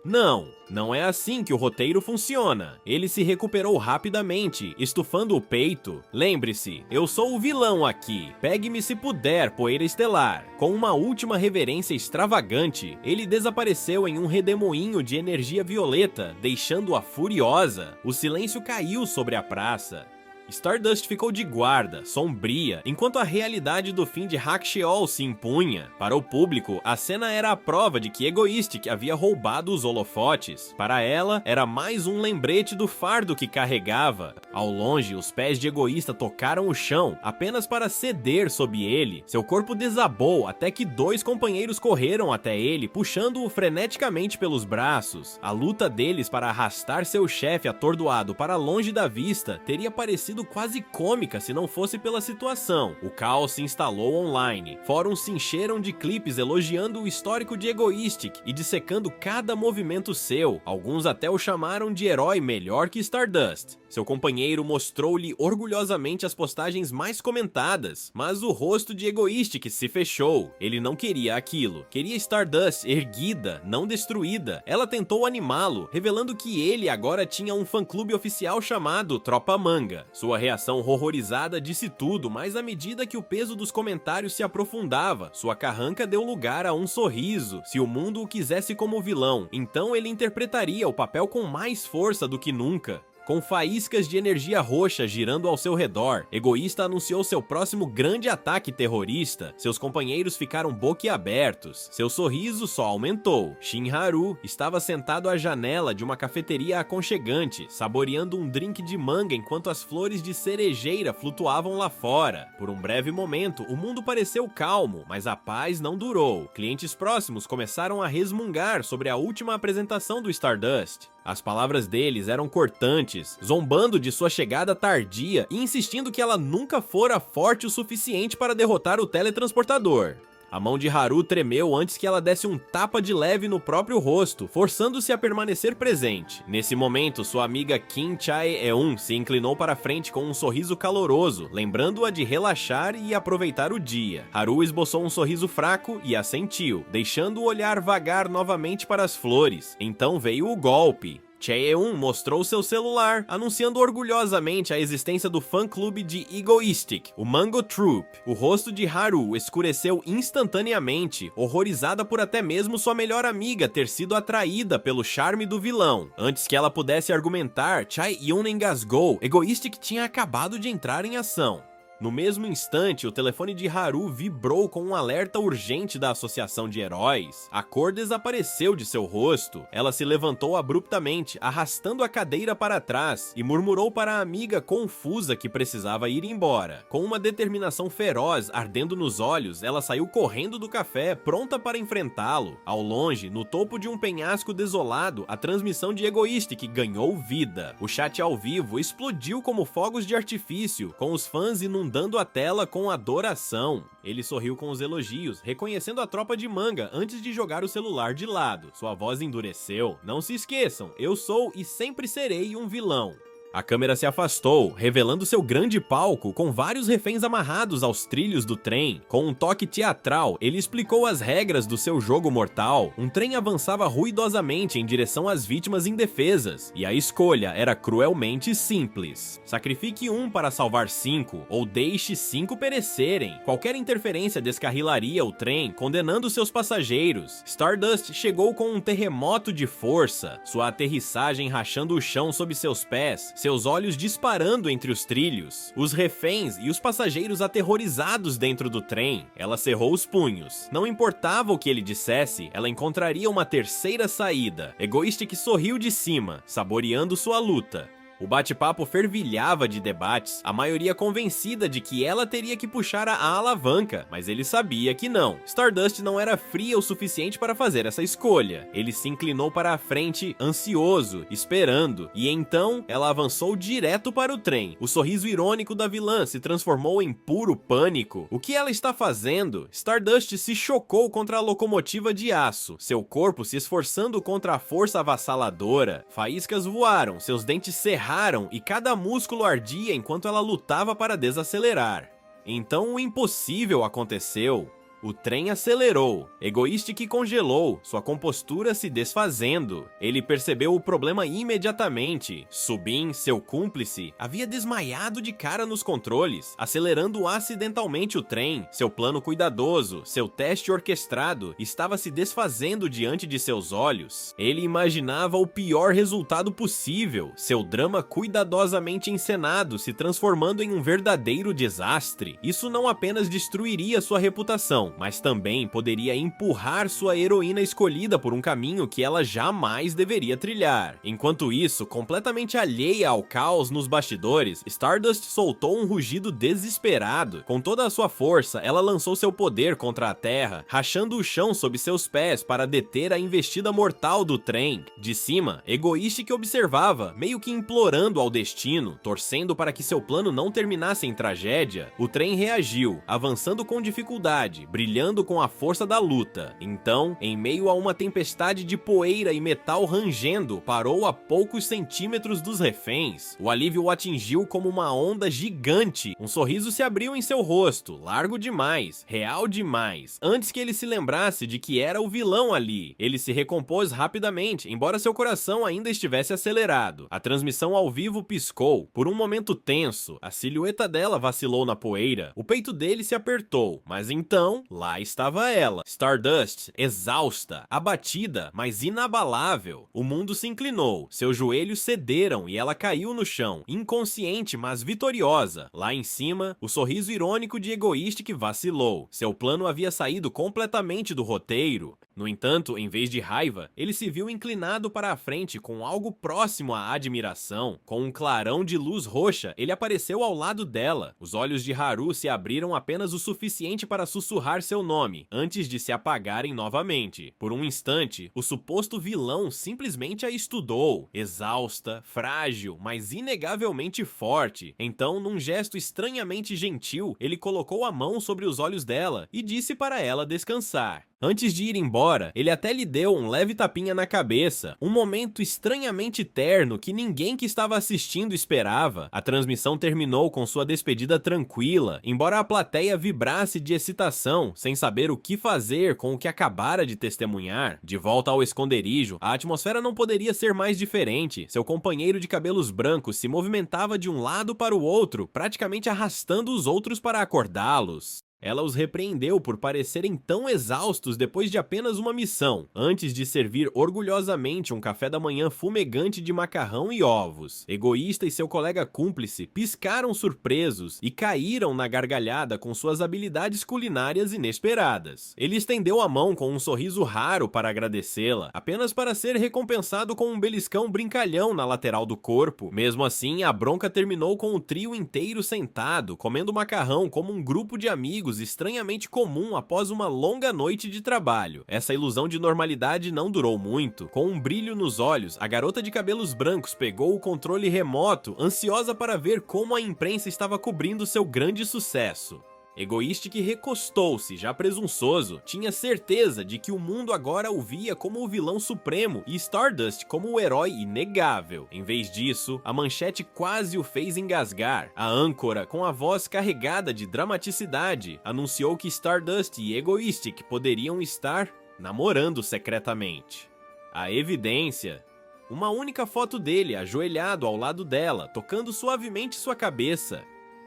não é assim que o roteiro funciona. Ele se recuperou rapidamente, estufando o peito. Lembre-se, eu sou o vilão aqui. Pegue-me se puder, poeira estelar. Com uma última reverência extravagante, ele desapareceu em um redemoinho de energia violeta, deixando-a furiosa. O silêncio caiu sobre a praça. Stardust ficou de guarda, sombria, enquanto a realidade do fim de Haksheol se impunha. Para o público, a cena era a prova de que Egoistic havia roubado os holofotes. Para ela, era mais um lembrete do fardo que carregava. Ao longe, os pés de Egoísta tocaram o chão, apenas para ceder sob ele. Seu corpo desabou até que dois companheiros correram até ele, puxando-o freneticamente pelos braços. A luta deles para arrastar seu chefe atordoado para longe da vista teria parecido quase cômica se não fosse pela situação. O caos se instalou online. Fóruns se encheram de clipes elogiando o histórico de Egoistic e dissecando cada movimento seu. Alguns até o chamaram de herói melhor que Stardust. Seu companheiro mostrou-lhe orgulhosamente as postagens mais comentadas, mas o rosto de Egoistic se fechou. Ele não queria aquilo. Queria Stardust erguida, não destruída. Ela tentou animá-lo, revelando que ele agora tinha um fã-clube oficial chamado Tropa Manga. Sua reação horrorizada disse tudo, mas à medida que o peso dos comentários se aprofundava, sua carranca deu lugar a um sorriso. Se o mundo o quisesse como vilão, então ele interpretaria o papel com mais força do que nunca. Com faíscas de energia roxa girando ao seu redor, Egoísta anunciou seu próximo grande ataque terrorista. Seus companheiros ficaram boquiabertos. Seu sorriso só aumentou. Shinharu estava sentado à janela de uma cafeteria aconchegante, saboreando um drink de manga enquanto as flores de cerejeira flutuavam lá fora. Por um breve momento, o mundo pareceu calmo, mas a paz não durou. Clientes próximos começaram a resmungar sobre a última apresentação do Stardust. As palavras deles eram cortantes, zombando de sua chegada tardia e insistindo que ela nunca fora forte o suficiente para derrotar o teletransportador. A mão de Haru tremeu antes que ela desse um tapa de leve no próprio rosto, forçando-se a permanecer presente. Nesse momento, sua amiga Kim Chae-eun se inclinou para frente com um sorriso caloroso, lembrando-a de relaxar e aproveitar o dia. Haru esboçou um sorriso fraco e assentiu, deixando o olhar vagar novamente para as flores. Então veio o golpe. Chae-eun mostrou seu celular, anunciando orgulhosamente a existência do fã-clube de Egoistic, o Mango Troop. O rosto de Haru escureceu instantaneamente, horrorizada por até mesmo sua melhor amiga ter sido atraída pelo charme do vilão. Antes que ela pudesse argumentar, Chae-eun engasgou. Egoistic tinha acabado de entrar em ação. No mesmo instante, o telefone de Haru vibrou com um alerta urgente da Associação de Heróis. A cor desapareceu de seu rosto. Ela se levantou abruptamente, arrastando a cadeira para trás, e murmurou para a amiga confusa que precisava ir embora. Com uma determinação feroz ardendo nos olhos, ela saiu correndo do café, pronta para enfrentá-lo. Ao longe, no topo de um penhasco desolado, a transmissão de Egoistic ganhou vida. O chat ao vivo explodiu como fogos de artifício, com os fãs inundando a tela com adoração. Ele sorriu com os elogios, reconhecendo a tropa de manga antes de jogar o celular de lado. Sua voz endureceu. Não se esqueçam, eu sou e sempre serei um vilão. A câmera se afastou, revelando seu grande palco com vários reféns amarrados aos trilhos do trem. Com um toque teatral, ele explicou as regras do seu jogo mortal. Um trem avançava ruidosamente em direção às vítimas indefesas, e a escolha era cruelmente simples. Sacrifique um para salvar 5, ou deixe 5 perecerem. Qualquer interferência descarrilaria o trem, condenando seus passageiros. Stardust chegou com um terremoto de força, sua aterrissagem rachando o chão sob seus pés, seus olhos disparando entre os trilhos. Os reféns e os passageiros aterrorizados dentro do trem. Ela cerrou os punhos. Não importava o que ele dissesse, ela encontraria uma terceira saída. Egoistic sorriu de cima, saboreando sua luta. O bate-papo fervilhava de debates, a maioria convencida de que ela teria que puxar a alavanca, mas ele sabia que não. Stardust não era fria o suficiente para fazer essa escolha. Ele se inclinou para a frente, ansioso, esperando, e então ela avançou direto para o trem. O sorriso irônico da vilã se transformou em puro pânico. O que ela está fazendo? Stardust se chocou contra a locomotiva de aço, seu corpo se esforçando contra a força avassaladora. Faíscas voaram, seus dentes cerraram e cada músculo ardia enquanto ela lutava para desacelerar. Então o impossível aconteceu. O trem acelerou, Egoistic congelou, sua compostura se desfazendo. Ele percebeu o problema imediatamente. Subin, seu cúmplice, havia desmaiado de cara nos controles, acelerando acidentalmente o trem. Seu plano cuidadoso, seu teste orquestrado, estava se desfazendo diante de seus olhos. Ele imaginava o pior resultado possível, seu drama cuidadosamente encenado se transformando em um verdadeiro desastre. Isso não apenas destruiria sua reputação, mas também poderia empurrar sua heroína escolhida por um caminho que ela jamais deveria trilhar. Enquanto isso, completamente alheia ao caos nos bastidores, Stardust soltou um rugido desesperado. Com toda a sua força, ela lançou seu poder contra a Terra, rachando o chão sob seus pés para deter a investida mortal do trem. De cima, Egoistic observava, meio que implorando ao destino, torcendo para que seu plano não terminasse em tragédia. O trem reagiu, avançando com dificuldade, brilhando com a força da luta. Então, em meio a uma tempestade de poeira e metal rangendo, parou a poucos centímetros dos reféns. O alívio o atingiu como uma onda gigante. Um sorriso se abriu em seu rosto, largo demais, real demais. Antes que ele se lembrasse de que era o vilão ali, ele se recompôs rapidamente, embora seu coração ainda estivesse acelerado. A transmissão ao vivo piscou. Por um momento tenso, a silhueta dela vacilou na poeira. O peito dele se apertou, mas então, lá estava ela, Stardust, exausta, abatida, mas inabalável. O mundo se inclinou, seus joelhos cederam e ela caiu no chão, inconsciente, mas vitoriosa. Lá em cima, o sorriso irônico de Egoistic vacilou. Seu plano havia saído completamente do roteiro. No entanto, em vez de raiva, ele se viu inclinado para a frente com algo próximo à admiração. Com um clarão de luz roxa, ele apareceu ao lado dela. Os olhos de Haru se abriram apenas o suficiente para sussurrar seu nome, antes de se apagarem novamente. Por um instante, o suposto vilão simplesmente a estudou. Exausta, frágil, mas inegavelmente forte. Então, num gesto estranhamente gentil, ele colocou a mão sobre os olhos dela e disse para ela descansar. Antes de ir embora, ele até lhe deu um leve tapinha na cabeça, um momento estranhamente terno que ninguém que estava assistindo esperava. A transmissão terminou com sua despedida tranquila, embora a plateia vibrasse de excitação, sem saber o que fazer com o que acabara de testemunhar. De volta ao esconderijo, a atmosfera não poderia ser mais diferente. Seu companheiro de cabelos brancos se movimentava de um lado para o outro, praticamente arrastando os outros para acordá-los. Ela os repreendeu por parecerem tão exaustos depois de apenas uma missão, antes de servir orgulhosamente um café da manhã fumegante de macarrão e ovos. Egoísta e seu colega cúmplice piscaram surpresos e caíram na gargalhada com suas habilidades culinárias inesperadas. Ele estendeu a mão com um sorriso raro para agradecê-la, apenas para ser recompensado com um beliscão brincalhão na lateral do corpo. Mesmo assim, a bronca terminou com o trio inteiro sentado, comendo macarrão como um grupo de amigos estranhamente comum após uma longa noite de trabalho. Essa ilusão de normalidade não durou muito. Com um brilho nos olhos, a garota de cabelos brancos pegou o controle remoto, ansiosa para ver como a imprensa estava cobrindo seu grande sucesso. Egoistic recostou-se, já presunçoso, tinha certeza de que o mundo agora o via como o vilão supremo e Stardust como o herói inegável. Em vez disso, a manchete quase o fez engasgar. A âncora, com a voz carregada de dramaticidade, anunciou que Stardust e Egoistic poderiam estar namorando secretamente. A evidência... Uma única foto dele ajoelhado ao lado dela, tocando suavemente sua cabeça.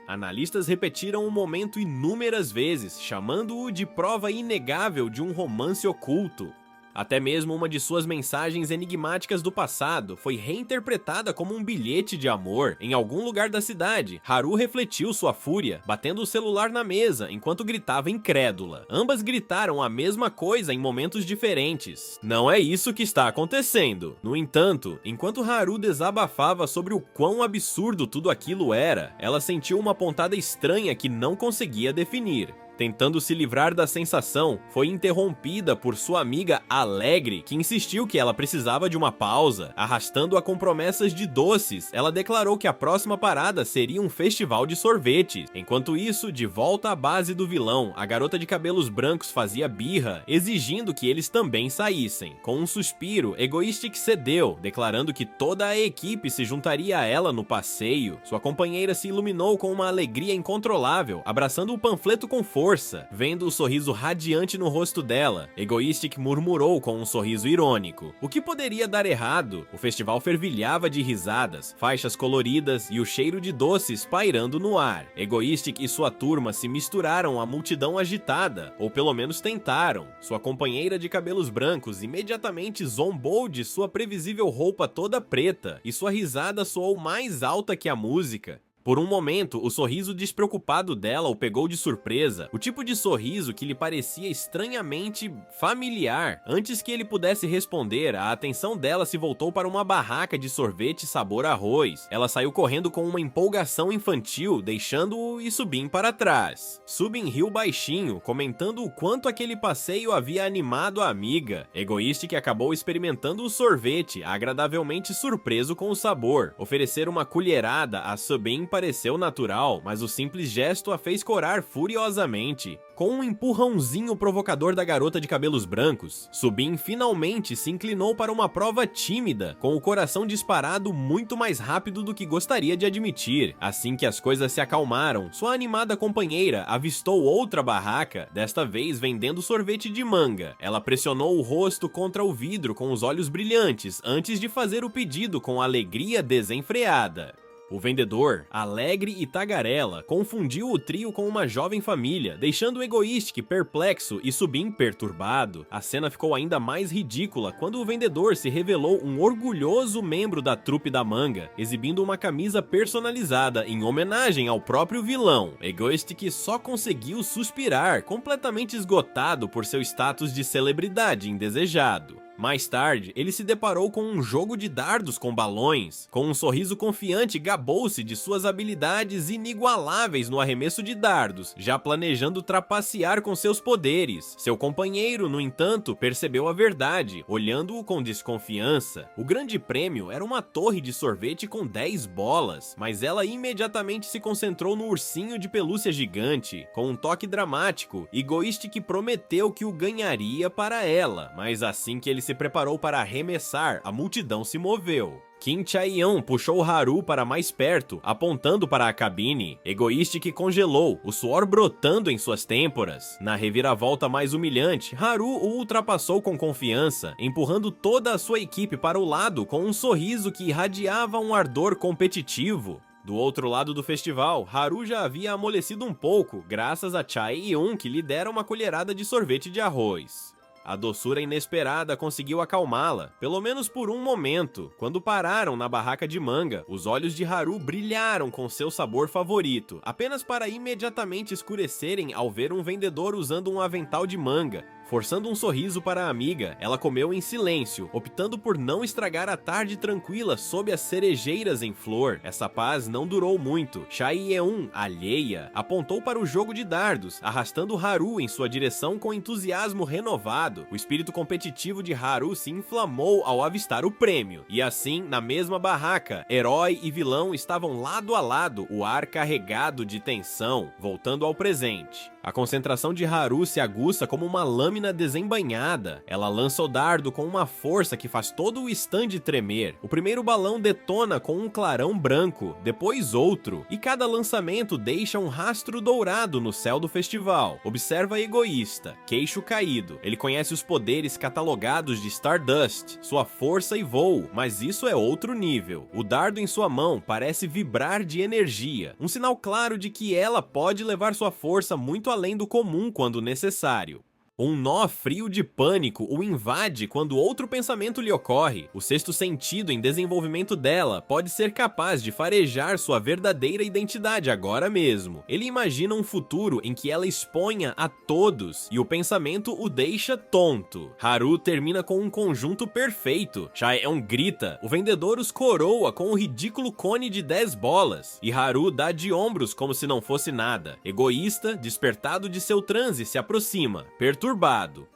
Analistas repetiram o momento inúmeras vezes, chamando-o de prova inegável de um romance oculto. Até mesmo uma de suas mensagens enigmáticas do passado foi reinterpretada como um bilhete de amor. Em algum lugar da cidade, Haru refletiu sua fúria, batendo o celular na mesa enquanto gritava incrédula. Ambas gritaram a mesma coisa em momentos diferentes. Não é isso que está acontecendo. No entanto, enquanto Haru desabafava sobre o quão absurdo tudo aquilo era, ela sentiu uma pontada estranha que não conseguia definir. Tentando se livrar da sensação, foi interrompida por sua amiga Alegre, que insistiu que ela precisava de uma pausa. Arrastando-a com promessas de doces, ela declarou que a próxima parada seria um festival de sorvetes. Enquanto isso, de volta à base do vilão, a garota de cabelos brancos fazia birra, exigindo que eles também saíssem. Com um suspiro, Egoistic cedeu, declarando que toda a equipe se juntaria a ela no passeio. Sua companheira se iluminou com uma alegria incontrolável, abraçando o panfleto com força. força. Vendo o sorriso radiante no rosto dela, Egoistic murmurou com um sorriso irônico. O que poderia dar errado? O festival fervilhava de risadas, faixas coloridas e o cheiro de doces pairando no ar. Egoistic e sua turma se misturaram à multidão agitada, ou pelo menos tentaram. Sua companheira de cabelos brancos imediatamente zombou de sua previsível roupa toda preta, e sua risada soou mais alta que a música. Por um momento, o sorriso despreocupado dela o pegou de surpresa, o tipo de sorriso que lhe parecia estranhamente familiar. Antes que ele pudesse responder, a atenção dela se voltou para uma barraca de sorvete sabor arroz. Ela saiu correndo com uma empolgação infantil, deixando-o e Subin para trás. Subin riu baixinho, comentando o quanto aquele passeio havia animado a amiga. Egoistic acabou experimentando o sorvete, agradavelmente surpreso com o sabor. Oferecer uma colherada a Subin pareceu natural, mas o simples gesto a fez corar furiosamente. Com um empurrãozinho provocador da garota de cabelos brancos, Subin finalmente se inclinou para uma prova tímida, com o coração disparado muito mais rápido do que gostaria de admitir. Assim que as coisas se acalmaram, sua animada companheira avistou outra barraca, desta vez vendendo sorvete de manga. Ela pressionou o rosto contra o vidro com os olhos brilhantes, antes de fazer o pedido com alegria desenfreada. O vendedor, alegre e tagarela, confundiu o trio com uma jovem família, deixando Egoistic perplexo e Subin perturbado. A cena ficou ainda mais ridícula quando o vendedor se revelou um orgulhoso membro da trupe da manga, exibindo uma camisa personalizada em homenagem ao próprio vilão. Egoistic só conseguiu suspirar, completamente esgotado por seu status de celebridade indesejado. Mais tarde, ele se deparou com um jogo de dardos com balões. Com um sorriso confiante, gabou-se de suas habilidades inigualáveis no arremesso de dardos, já planejando trapacear com seus poderes. Seu companheiro, no entanto, percebeu a verdade, olhando-o com desconfiança. O grande prêmio era uma torre de sorvete com 10 bolas, mas ela imediatamente se concentrou no ursinho de pelúcia gigante. Com um toque dramático, Egoistic prometeu que o ganharia para ela, mas assim que ele se preparou para arremessar, a multidão se moveu. Kim Chae-yeon puxou Haru para mais perto, apontando para a cabine. Egoistic congelou, o suor brotando em suas têmporas. Na reviravolta mais humilhante, Haru o ultrapassou com confiança, empurrando toda a sua equipe para o lado com um sorriso que irradiava um ardor competitivo. Do outro lado do festival, Haru já havia amolecido um pouco, graças a Chae-yeon, que lhe dera uma colherada de sorvete de arroz. A doçura inesperada conseguiu acalmá-la, pelo menos por um momento. Quando pararam na barraca de manga, os olhos de Haru brilharam com seu sabor favorito, apenas para imediatamente escurecerem ao ver um vendedor usando um avental de manga. Forçando um sorriso para a amiga, ela comeu em silêncio, optando por não estragar a tarde tranquila sob as cerejeiras em flor. Essa paz não durou muito. Chae-yeon, alheia, apontou para o jogo de dardos, arrastando Haru em sua direção com entusiasmo renovado. O espírito competitivo de Haru se inflamou ao avistar o prêmio. E assim, na mesma barraca, herói e vilão estavam lado a lado, o ar carregado de tensão, voltando ao presente. A concentração de Haru se aguça como uma lâmina desembainhada. Ela lança o dardo com uma força que faz todo o stand tremer. O primeiro balão detona com um clarão branco, depois outro, e cada lançamento deixa um rastro dourado no céu do festival. Observa Egoísta, queixo caído. Ele conhece os poderes catalogados de Stardust, sua força e voo, mas isso é outro nível. O dardo em sua mão parece vibrar de energia, um sinal claro de que ela pode levar sua força muito além do comum quando necessário. Um nó frio de pânico o invade quando outro pensamento lhe ocorre. O sexto sentido em desenvolvimento dela pode ser capaz de farejar sua verdadeira identidade agora mesmo. Ele imagina um futuro em que ela exponha a todos, e o pensamento o deixa tonto. Haru termina com um conjunto perfeito. Chae-yeon grita, o vendedor os coroa com o ridículo cone de 10 bolas, e Haru dá de ombros como se não fosse nada. Egoísta, despertado de seu transe, se aproxima, perturbado.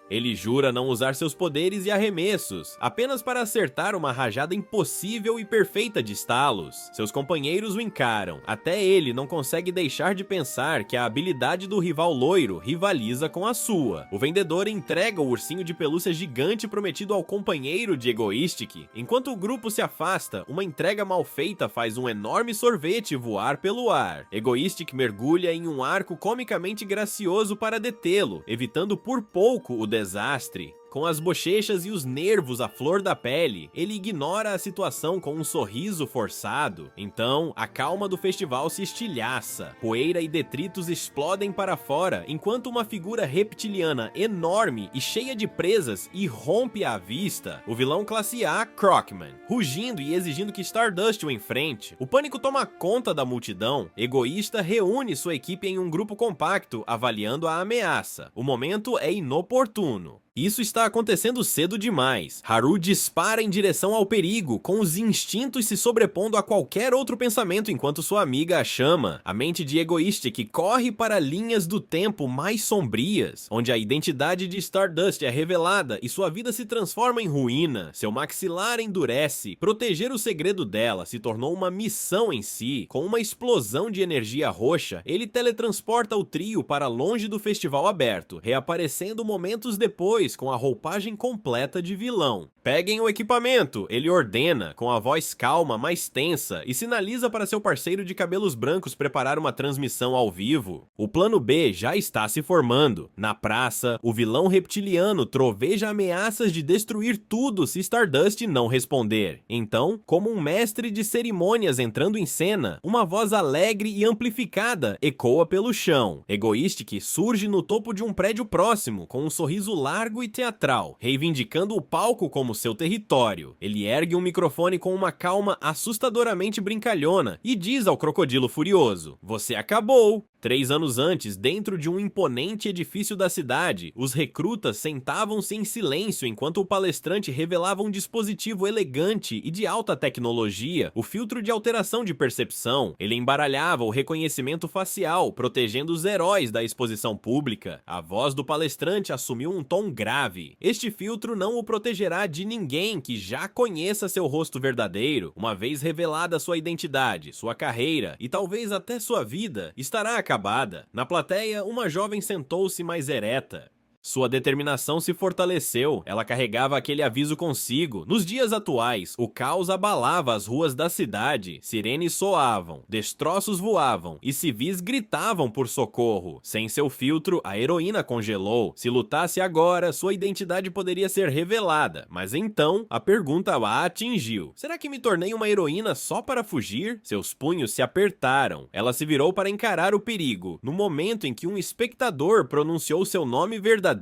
Ele jura não usar seus poderes e arremessos, apenas para acertar uma rajada impossível e perfeita de estalos. Seus companheiros o encaram, até ele não consegue deixar de pensar que a habilidade do rival loiro rivaliza com a sua. O vendedor entrega o ursinho de pelúcia gigante prometido ao companheiro de Egoistic. Enquanto o grupo se afasta, uma entrega mal feita faz um enorme sorvete voar pelo ar. Egoistic mergulha em um arco comicamente gracioso para detê-lo, evitando por pouco o desastre. Com as bochechas e os nervos à flor da pele, ele ignora a situação com um sorriso forçado. Então, a calma do festival se estilhaça. Poeira e detritos explodem para fora, enquanto uma figura reptiliana enorme e cheia de presas irrompe à vista. O vilão classe A, Crockman, rugindo e exigindo que Stardust o enfrente. O pânico toma conta da multidão. Egoísta reúne sua equipe em um grupo compacto, avaliando a ameaça. O momento é inoportuno. Isso está acontecendo cedo demais. Haru dispara em direção ao perigo, com os instintos se sobrepondo a qualquer outro pensamento enquanto sua amiga a chama. A mente de Egoistic corre para linhas do tempo mais sombrias, onde a identidade de Stardust é revelada e sua vida se transforma em ruína. Seu maxilar endurece. Proteger o segredo dela se tornou uma missão em si. Com uma explosão de energia roxa, ele teletransporta o trio para longe do festival aberto, reaparecendo momentos depois com a roupagem completa de vilão. Peguem o equipamento, ele ordena, com a voz calma, mas tensa, e sinaliza para seu parceiro de cabelos brancos preparar uma transmissão ao vivo. O plano B já está se formando. Na praça, o vilão reptiliano troveja ameaças de destruir tudo se Stardust não responder. Então, como um mestre de cerimônias entrando em cena, uma voz alegre e amplificada ecoa pelo chão. Egoistic surge no topo de um prédio próximo, com um sorriso largo e teatral, reivindicando o palco como seu território. Ele ergue um microfone com uma calma assustadoramente brincalhona e diz ao Crocodilo Furioso: "Você acabou!" 3 anos antes, dentro de um imponente edifício da cidade, os recrutas sentavam-se em silêncio enquanto o palestrante revelava um dispositivo elegante e de alta tecnologia, o filtro de alteração de percepção. Ele embaralhava o reconhecimento facial, protegendo os heróis da exposição pública. A voz do palestrante assumiu um tom grave. Este filtro não o protegerá de ninguém que já conheça seu rosto verdadeiro. Uma vez revelada sua identidade, sua carreira e talvez até sua vida, estará acabada. Na plateia, uma jovem sentou-se mais ereta. Sua determinação se fortaleceu, ela carregava aquele aviso consigo. Nos dias atuais, o caos abalava as ruas da cidade, sirenes soavam, destroços voavam e civis gritavam por socorro. Sem seu filtro, a heroína congelou. Se lutasse agora, sua identidade poderia ser revelada, mas então a pergunta a atingiu. Será que me tornei uma heroína só para fugir? Seus punhos se apertaram. Ela se virou para encarar o perigo, no momento em que um espectador pronunciou seu nome verdadeiro.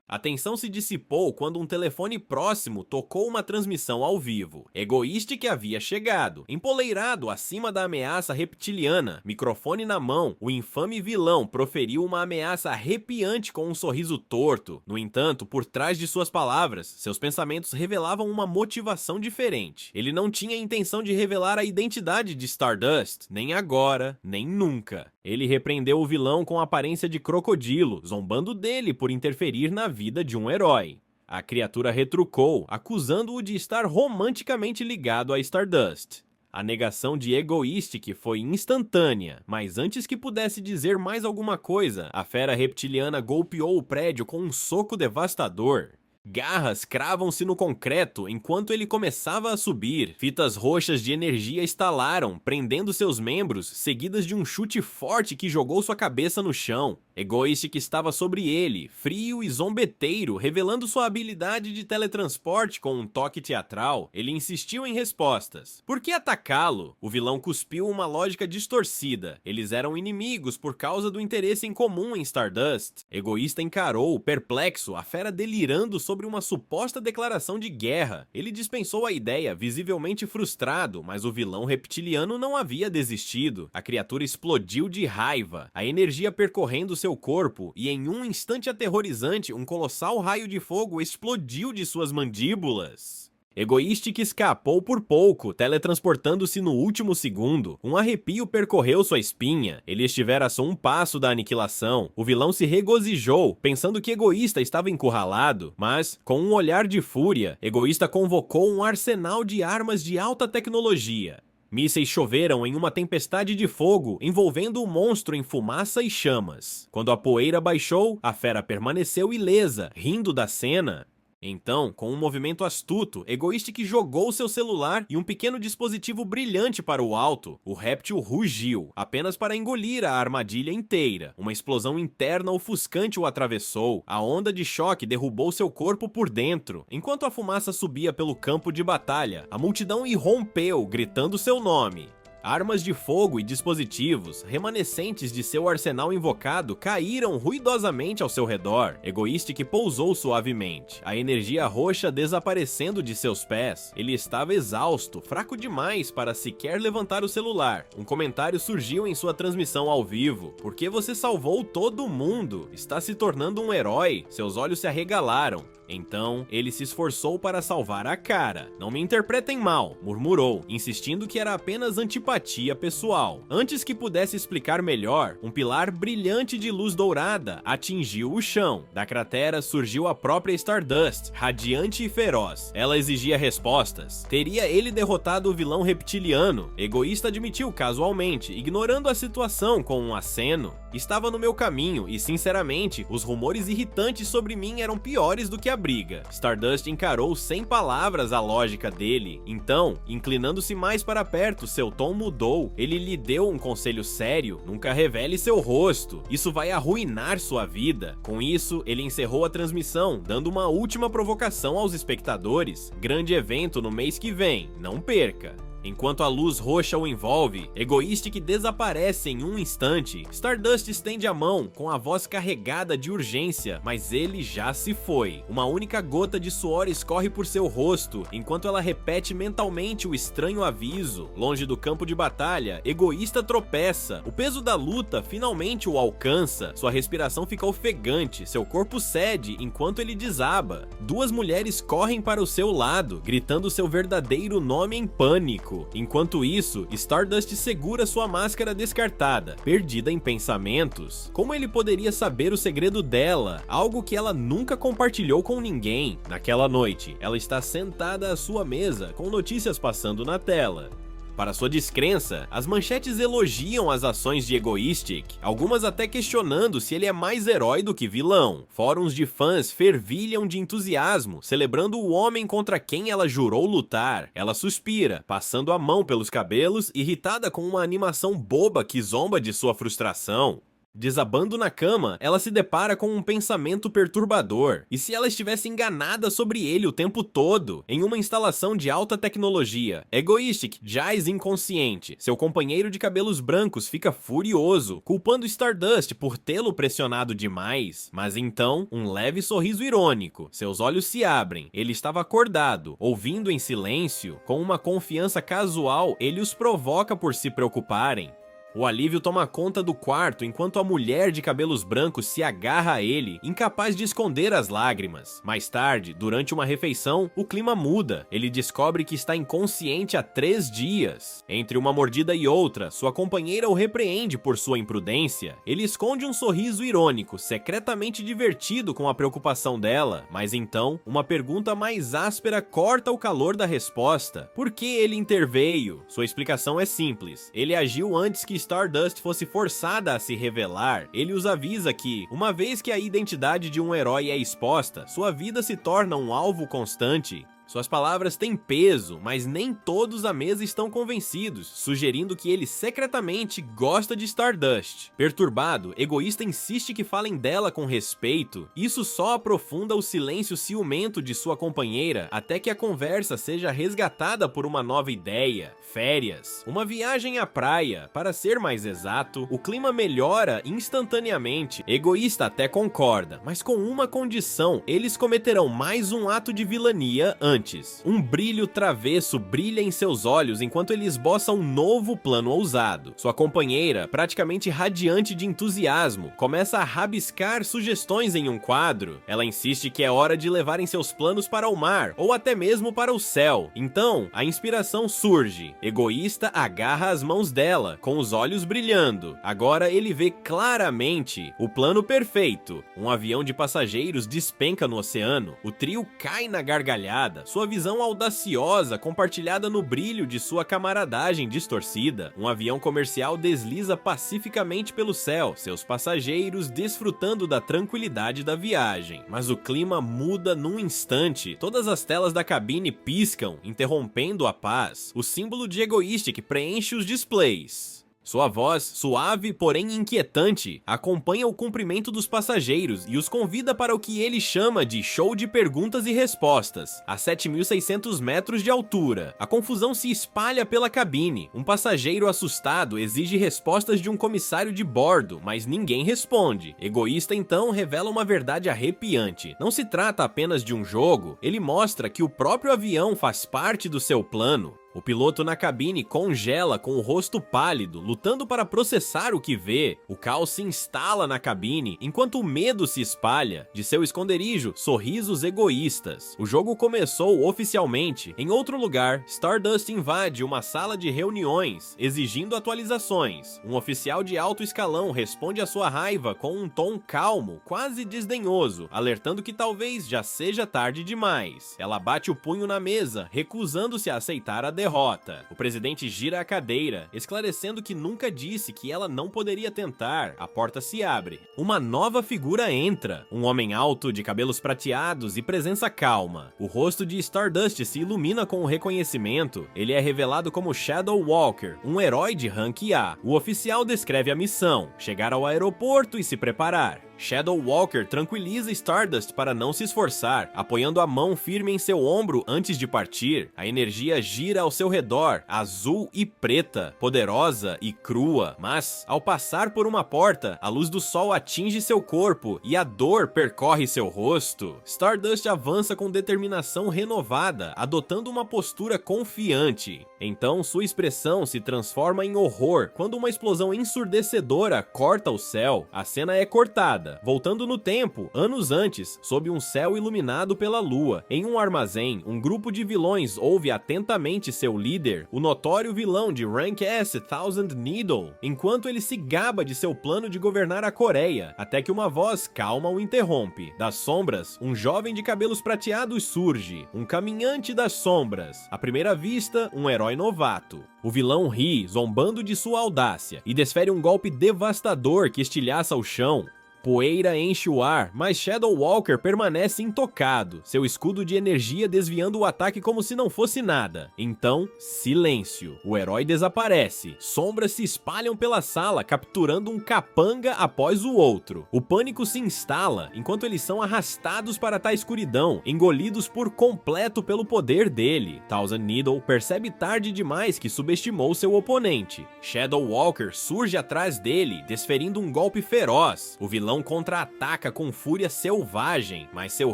A tensão se dissipou quando um telefone próximo tocou uma transmissão ao vivo. Egoistic havia chegado. Empoleirado acima da ameaça reptiliana, microfone na mão, o infame vilão proferiu uma ameaça arrepiante com um sorriso torto. No entanto, por trás de suas palavras, seus pensamentos revelavam uma motivação diferente. Ele não tinha a intenção de revelar a identidade de Stardust, nem agora, nem nunca. Ele repreendeu o vilão com a aparência de crocodilo, zombando dele por interferir na vida de um herói. A criatura retrucou, acusando-o de estar romanticamente ligado a Stardust. A negação de Egoistic foi instantânea, mas antes que pudesse dizer mais alguma coisa, a fera reptiliana golpeou o prédio com um soco devastador. Garras cravam-se no concreto enquanto ele começava a subir. Fitas roxas de energia estalaram, prendendo seus membros, seguidas de um chute forte que jogou sua cabeça no chão. Egoistic estava sobre ele, frio e zombeteiro, revelando sua habilidade de teletransporte com um toque teatral. Ele insistiu em respostas. Por que atacá-lo? O vilão cuspiu uma lógica distorcida. Eles eram inimigos por causa do interesse em comum em Stardust. Egoísta encarou, perplexo, a fera delirando sobre uma suposta declaração de guerra. Ele dispensou a ideia, visivelmente frustrado, mas o vilão reptiliano não havia desistido. A criatura explodiu de raiva, a energia percorrendo seu corpo, e em um instante aterrorizante, um colossal raio de fogo explodiu de suas mandíbulas. Egoistic escapou por pouco, teletransportando-se no último segundo. Um arrepio percorreu sua espinha. Ele estivera a só um passo da aniquilação. O vilão se regozijou, pensando que Egoísta estava encurralado, mas, com um olhar de fúria, Egoísta convocou um arsenal de armas de alta tecnologia. Mísseis choveram em uma tempestade de fogo, envolvendo o monstro em fumaça e chamas. Quando a poeira baixou, a fera permaneceu ilesa, rindo da cena. Então, com um movimento astuto, Egoistic jogou seu celular e um pequeno dispositivo brilhante para o alto. O réptil rugiu, apenas para engolir a armadilha inteira. Uma explosão interna ofuscante o atravessou. A onda de choque derrubou seu corpo por dentro. Enquanto a fumaça subia pelo campo de batalha, a multidão irrompeu, gritando seu nome. Armas de fogo e dispositivos, remanescentes de seu arsenal invocado, caíram ruidosamente ao seu redor. Egoistic pousou suavemente, a energia roxa desaparecendo de seus pés. Ele estava exausto, fraco demais para sequer levantar o celular. Um comentário surgiu em sua transmissão ao vivo. "Por que você salvou todo mundo? Está se tornando um herói." Seus olhos se arregalaram. Então, ele se esforçou para salvar a cara. "Não me interpretem mal", murmurou, insistindo que era apenas antipatia pessoal. Antes que pudesse explicar melhor, um pilar brilhante de luz dourada atingiu o chão. Da cratera surgiu a própria Stardust, radiante e feroz. Ela exigia respostas. Teria ele derrotado o vilão reptiliano? Egoísta admitiu casualmente, ignorando a situação com um aceno. "Estava no meu caminho e, sinceramente, os rumores irritantes sobre mim eram piores do que a briga." Stardust encarou sem palavras a lógica dele. Então, inclinando-se mais para perto, seu tom mudou. Ele lhe deu um conselho sério: "Nunca revele seu rosto. Isso vai arruinar sua vida." Com isso, ele encerrou a transmissão, dando uma última provocação aos espectadores. "Grande evento no mês que vem, não perca." Enquanto a luz roxa o envolve, Egoistic desaparece em um instante. Stardust estende a mão, com a voz carregada de urgência, mas ele já se foi. Uma única gota de suor escorre por seu rosto, enquanto ela repete mentalmente o estranho aviso. Longe do campo de batalha, Egoísta tropeça. O peso da luta finalmente o alcança. Sua respiração fica ofegante, seu corpo cede enquanto ele desaba. Duas mulheres correm para o seu lado, gritando seu verdadeiro nome em pânico. Enquanto isso, Stardust segura sua máscara descartada, perdida em pensamentos. Como ele poderia saber o segredo dela, algo que ela nunca compartilhou com ninguém? Naquela noite, ela está sentada à sua mesa, com notícias passando na tela. Para sua descrença, as manchetes elogiam as ações de Egoistic, algumas até questionando se ele é mais herói do que vilão. Fóruns de fãs fervilham de entusiasmo, celebrando o homem contra quem ela jurou lutar. Ela suspira, passando a mão pelos cabelos, irritada com uma animação boba que zomba de sua frustração. Desabando na cama, ela se depara com um pensamento perturbador. E se ela estivesse enganada sobre ele o tempo todo? Em uma instalação de alta tecnologia, Egoistic jaz inconsciente. Seu companheiro de cabelos brancos fica furioso, culpando Stardust por tê-lo pressionado demais. Mas então, um leve sorriso irônico. Seus olhos se abrem. Ele estava acordado, ouvindo em silêncio. Com uma confiança casual, ele os provoca por se preocuparem. O alívio toma conta do quarto enquanto a mulher de cabelos brancos se agarra a ele, incapaz de esconder as lágrimas. Mais tarde, durante uma refeição, o clima muda. Ele descobre que está inconsciente há 3 dias. Entre uma mordida e outra, sua companheira o repreende por sua imprudência. Ele esconde um sorriso irônico, secretamente divertido com a preocupação dela. Mas então, uma pergunta mais áspera corta o calor da resposta. Por que ele interveio? Sua explicação é simples. Ele agiu antes que Stardust fosse forçada a se revelar. Ele os avisa que, uma vez que a identidade de um herói é exposta, sua vida se torna um alvo constante. Suas palavras têm peso, mas nem todos à mesa estão convencidos, sugerindo que ele secretamente gosta de Stardust. Perturbado, Egoísta insiste que falem dela com respeito. Isso só aprofunda o silêncio ciumento de sua companheira, até que a conversa seja resgatada por uma nova ideia: férias. Uma viagem à praia. Para ser mais exato, o clima melhora instantaneamente. Egoísta até concorda, mas com uma condição: eles cometerão mais um ato de vilania antes. antes. Um brilho travesso brilha em seus olhos enquanto ele esboça um novo plano ousado. Sua companheira, praticamente radiante de entusiasmo, começa a rabiscar sugestões em um quadro. Ela insiste que é hora de levarem seus planos para o mar, ou até mesmo para o céu. Então, a inspiração surge. Egoísta agarra as mãos dela, com os olhos brilhando. Agora ele vê claramente o plano perfeito. Um avião de passageiros despenca no oceano. O trio cai na gargalhada. Sua visão audaciosa, compartilhada no brilho de sua camaradagem distorcida. Um avião comercial desliza pacificamente pelo céu, seus passageiros desfrutando da tranquilidade da viagem. Mas o clima muda num instante. Todas as telas da cabine piscam, interrompendo a paz. O símbolo de Egoistic preenche os displays. Sua voz, suave porém inquietante, acompanha o cumprimento dos passageiros e os convida para o que ele chama de show de perguntas e respostas, a 7.600 metros de altura. A confusão se espalha pela cabine. Um passageiro assustado exige respostas de um comissário de bordo, mas ninguém responde. Egoísta então revela uma verdade arrepiante. Não se trata apenas de um jogo, ele mostra que o próprio avião faz parte do seu plano. O piloto na cabine congela com o rosto pálido, lutando para processar o que vê. O caos se instala na cabine, enquanto o medo se espalha. De seu esconderijo, sorrisos egoístas. O jogo começou oficialmente. Em outro lugar, Stardust invade uma sala de reuniões, exigindo atualizações. Um oficial de alto escalão responde à sua raiva com um tom calmo, quase desdenhoso, alertando que talvez já seja tarde demais. Ela bate o punho na mesa, recusando-se a aceitar a derrota. O presidente gira a cadeira, esclarecendo que nunca disse que ela não poderia tentar. A porta se abre. Uma nova figura entra. Um homem alto, de cabelos prateados e presença calma. O rosto de Stardust se ilumina com o reconhecimento. Ele é revelado como Shadow Walker, um herói de rank A. O oficial descreve a missão: chegar ao aeroporto e se preparar. Shadow Walker tranquiliza Stardust para não se esforçar, apoiando a mão firme em seu ombro antes de partir. A energia gira ao seu redor, azul e preta, poderosa e crua. Mas, ao passar por uma porta, a luz do sol atinge seu corpo e a dor percorre seu rosto. Stardust avança com determinação renovada, adotando uma postura confiante. Então, sua expressão se transforma em horror quando uma explosão ensurdecedora corta o céu. A cena é cortada, voltando no tempo, anos antes, sob um céu iluminado pela lua. Em um armazém, um grupo de vilões ouve atentamente seu líder, o notório vilão de Rank S, Thousand Needle, enquanto ele se gaba de seu plano de governar a Coreia, até que uma voz calma o interrompe. Das sombras, um jovem de cabelos prateados surge, um caminhante das sombras. À primeira vista, um herói novato. O vilão ri, zombando de sua audácia, e desfere um golpe devastador que estilhaça o chão. Poeira enche o ar, mas Shadow Walker permanece intocado, seu escudo de energia desviando o ataque como se não fosse nada. Então, silêncio. O herói desaparece. Sombras se espalham pela sala, capturando um capanga após o outro. O pânico se instala, enquanto eles são arrastados para a escuridão, engolidos por completo pelo poder dele. Thousand Needle percebe tarde demais que subestimou seu oponente. Shadow Walker surge atrás dele, desferindo um golpe feroz. O vilão contra-ataca com fúria selvagem, mas seu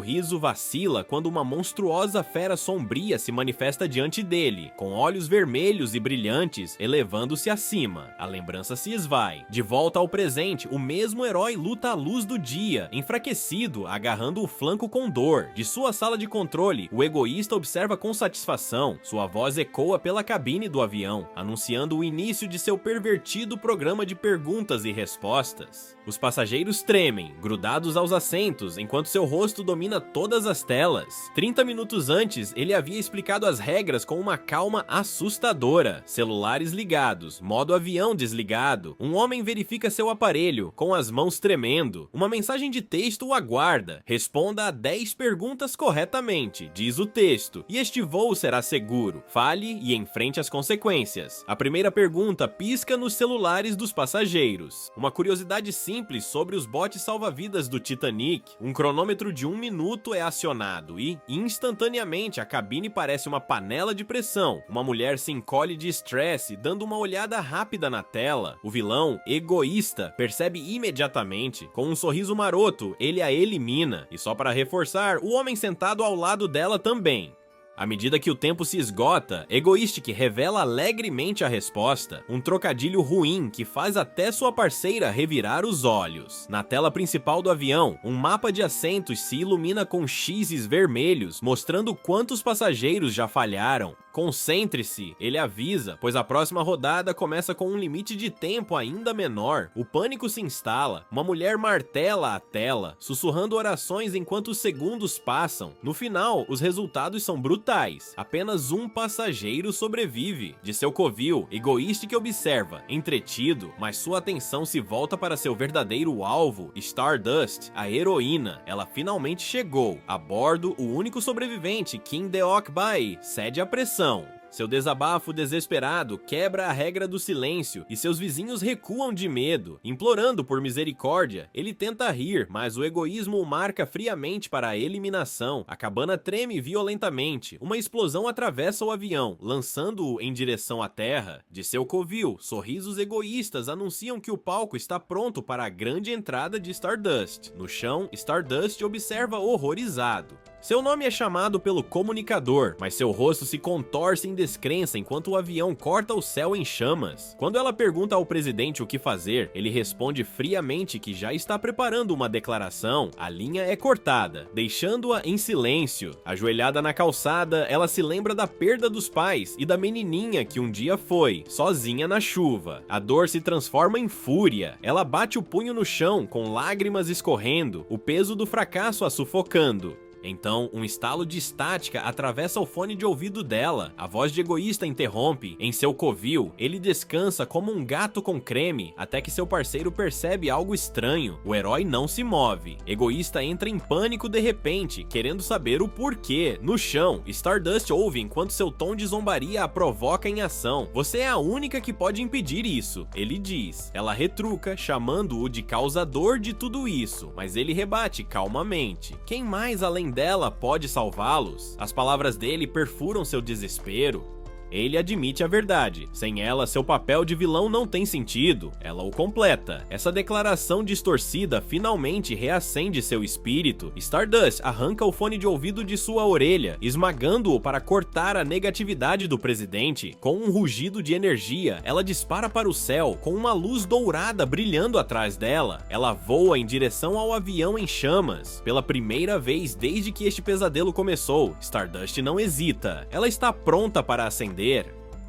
riso vacila quando uma monstruosa fera sombria se manifesta diante dele, com olhos vermelhos e brilhantes, elevando-se acima. A lembrança se esvai. De volta ao presente, o mesmo herói luta à luz do dia, enfraquecido, agarrando o flanco com dor. De sua sala de controle, o egoísta observa com satisfação. Sua voz ecoa pela cabine do avião, anunciando o início de seu pervertido programa de perguntas e respostas. Os passageiros tremem, grudados aos assentos, enquanto seu rosto domina todas as telas. 30 minutos antes, ele havia explicado as regras com uma calma assustadora. Celulares ligados, modo avião desligado. Um homem verifica seu aparelho, com as mãos tremendo. Uma mensagem de texto o aguarda. Responda a 10 perguntas corretamente, diz o texto, e este voo será seguro. Fale e enfrente as consequências. A primeira pergunta pisca nos celulares dos passageiros. Uma curiosidade simples sobre os botes salva-vidas do Titanic: um cronômetro de 1 minuto é acionado e, instantaneamente, a cabine parece uma panela de pressão. Uma mulher se encolhe de estresse, dando uma olhada rápida na tela. O vilão, egoísta, percebe imediatamente. Com um sorriso maroto, ele a elimina. E só para reforçar, o homem sentado ao lado dela também. À medida que o tempo se esgota, Egoistic revela alegremente a resposta, um trocadilho ruim que faz até sua parceira revirar os olhos. Na tela principal do avião, um mapa de assentos se ilumina com X's vermelhos, mostrando quantos passageiros já falharam. Concentre-se, ele avisa, pois a próxima rodada começa com um limite de tempo ainda menor. O pânico se instala, uma mulher martela a tela, sussurrando orações enquanto os segundos passam. No final, os resultados são brutais. Apenas um passageiro sobrevive. De seu covil, Egoistic observa, entretido, mas sua atenção se volta para seu verdadeiro alvo, Stardust, a heroína. Ela finalmente chegou. A bordo, o único sobrevivente, Kim Deok-bai, cede à pressão. Seu desabafo desesperado quebra a regra do silêncio e seus vizinhos recuam de medo. Implorando por misericórdia, ele tenta rir, mas o egoísmo o marca friamente para a eliminação. A cabana treme violentamente. Uma explosão atravessa o avião, lançando-o em direção à terra. De seu covil, sorrisos egoístas anunciam que o palco está pronto para a grande entrada de Stardust. No chão, Stardust observa horrorizado. Seu nome é chamado pelo comunicador, mas seu rosto se contorce em descrença enquanto o avião corta o céu em chamas. Quando ela pergunta ao presidente o que fazer, ele responde friamente que já está preparando uma declaração. A linha é cortada, deixando-a em silêncio. Ajoelhada na calçada, ela se lembra da perda dos pais e da menininha que um dia foi, sozinha na chuva. A dor se transforma em fúria. Ela bate o punho no chão, com lágrimas escorrendo, o peso do fracasso a sufocando. Então, um estalo de estática atravessa o fone de ouvido dela. A voz de Egoísta interrompe. Em seu covil, ele descansa como um gato com creme, até que seu parceiro percebe algo estranho. O herói não se move. Egoísta entra em pânico de repente, querendo saber o porquê. No chão, Stardust ouve enquanto seu tom de zombaria a provoca em ação. Você é a única que pode impedir isso, ele diz. Ela retruca, chamando-o de causador de tudo isso, mas ele rebate calmamente. Quem mais além dela pode salvá-los? As palavras dele perfuram seu desespero. Ele admite a verdade. Sem ela, seu papel de vilão não tem sentido. Ela o completa. Essa declaração distorcida finalmente reacende seu espírito. Stardust arranca o fone de ouvido de sua orelha, esmagando-o para cortar a negatividade do presidente. Com um rugido de energia, ela dispara para o céu, com uma luz dourada brilhando atrás dela. Ela voa em direção ao avião em chamas. Pela primeira vez desde que este pesadelo começou, Stardust não hesita. Ela está pronta para acender.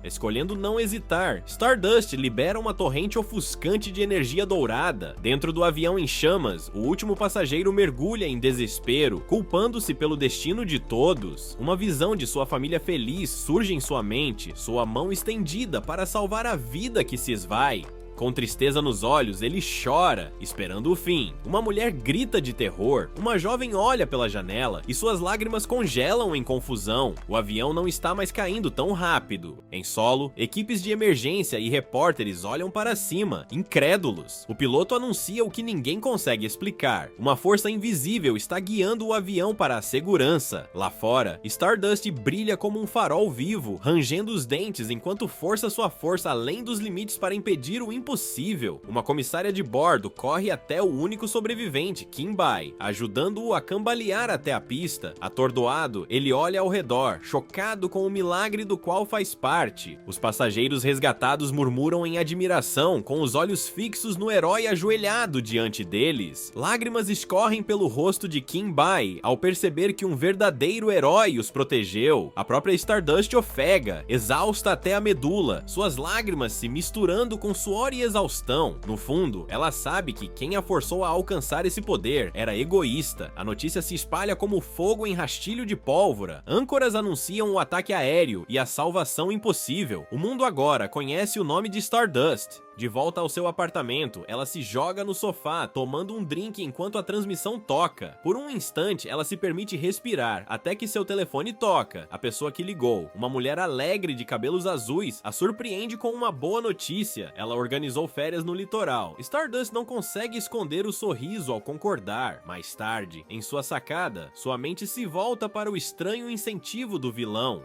Escolhendo não hesitar, Stardust libera uma torrente ofuscante de energia dourada. Dentro do avião em chamas, o último passageiro mergulha em desespero, culpando-se pelo destino de todos. Uma visão de sua família feliz surge em sua mente, sua mão estendida para salvar a vida que se esvai. Com tristeza nos olhos, ele chora, esperando o fim. Uma mulher grita de terror, uma jovem olha pela janela e suas lágrimas congelam em confusão. O avião não está mais caindo tão rápido. Em solo, equipes de emergência e repórteres olham para cima, incrédulos. O piloto anuncia o que ninguém consegue explicar. Uma força invisível está guiando o avião para a segurança. Lá fora, Stardust brilha como um farol vivo, rangendo os dentes enquanto força sua força além dos limites para impedir o impossível. Uma comissária de bordo corre até o único sobrevivente, Kim Bai, ajudando-o a cambalear até a pista. Atordoado, ele olha ao redor, chocado com o milagre do qual faz parte. Os passageiros resgatados murmuram em admiração, com os olhos fixos no herói ajoelhado diante deles. Lágrimas escorrem pelo rosto de Kim Bai ao perceber que um verdadeiro herói os protegeu. A própria Stardust ofega, exausta até a medula, suas lágrimas se misturando com suor e exaustão. No fundo, ela sabe que quem a forçou a alcançar esse poder era Egoísta. A notícia se espalha como fogo em rastilho de pólvora. Âncoras anunciam o ataque aéreo e a salvação impossível. O mundo agora conhece o nome de Stardust. De volta ao seu apartamento, ela se joga no sofá, tomando um drink enquanto a transmissão toca. Por um instante, ela se permite respirar, até que seu telefone toca. A pessoa que ligou, uma mulher alegre de cabelos azuis, a surpreende com uma boa notícia. Ela organizou férias no litoral. Stardust não consegue esconder o sorriso ao concordar. Mais tarde, em sua sacada, sua mente se volta para o estranho incentivo do vilão.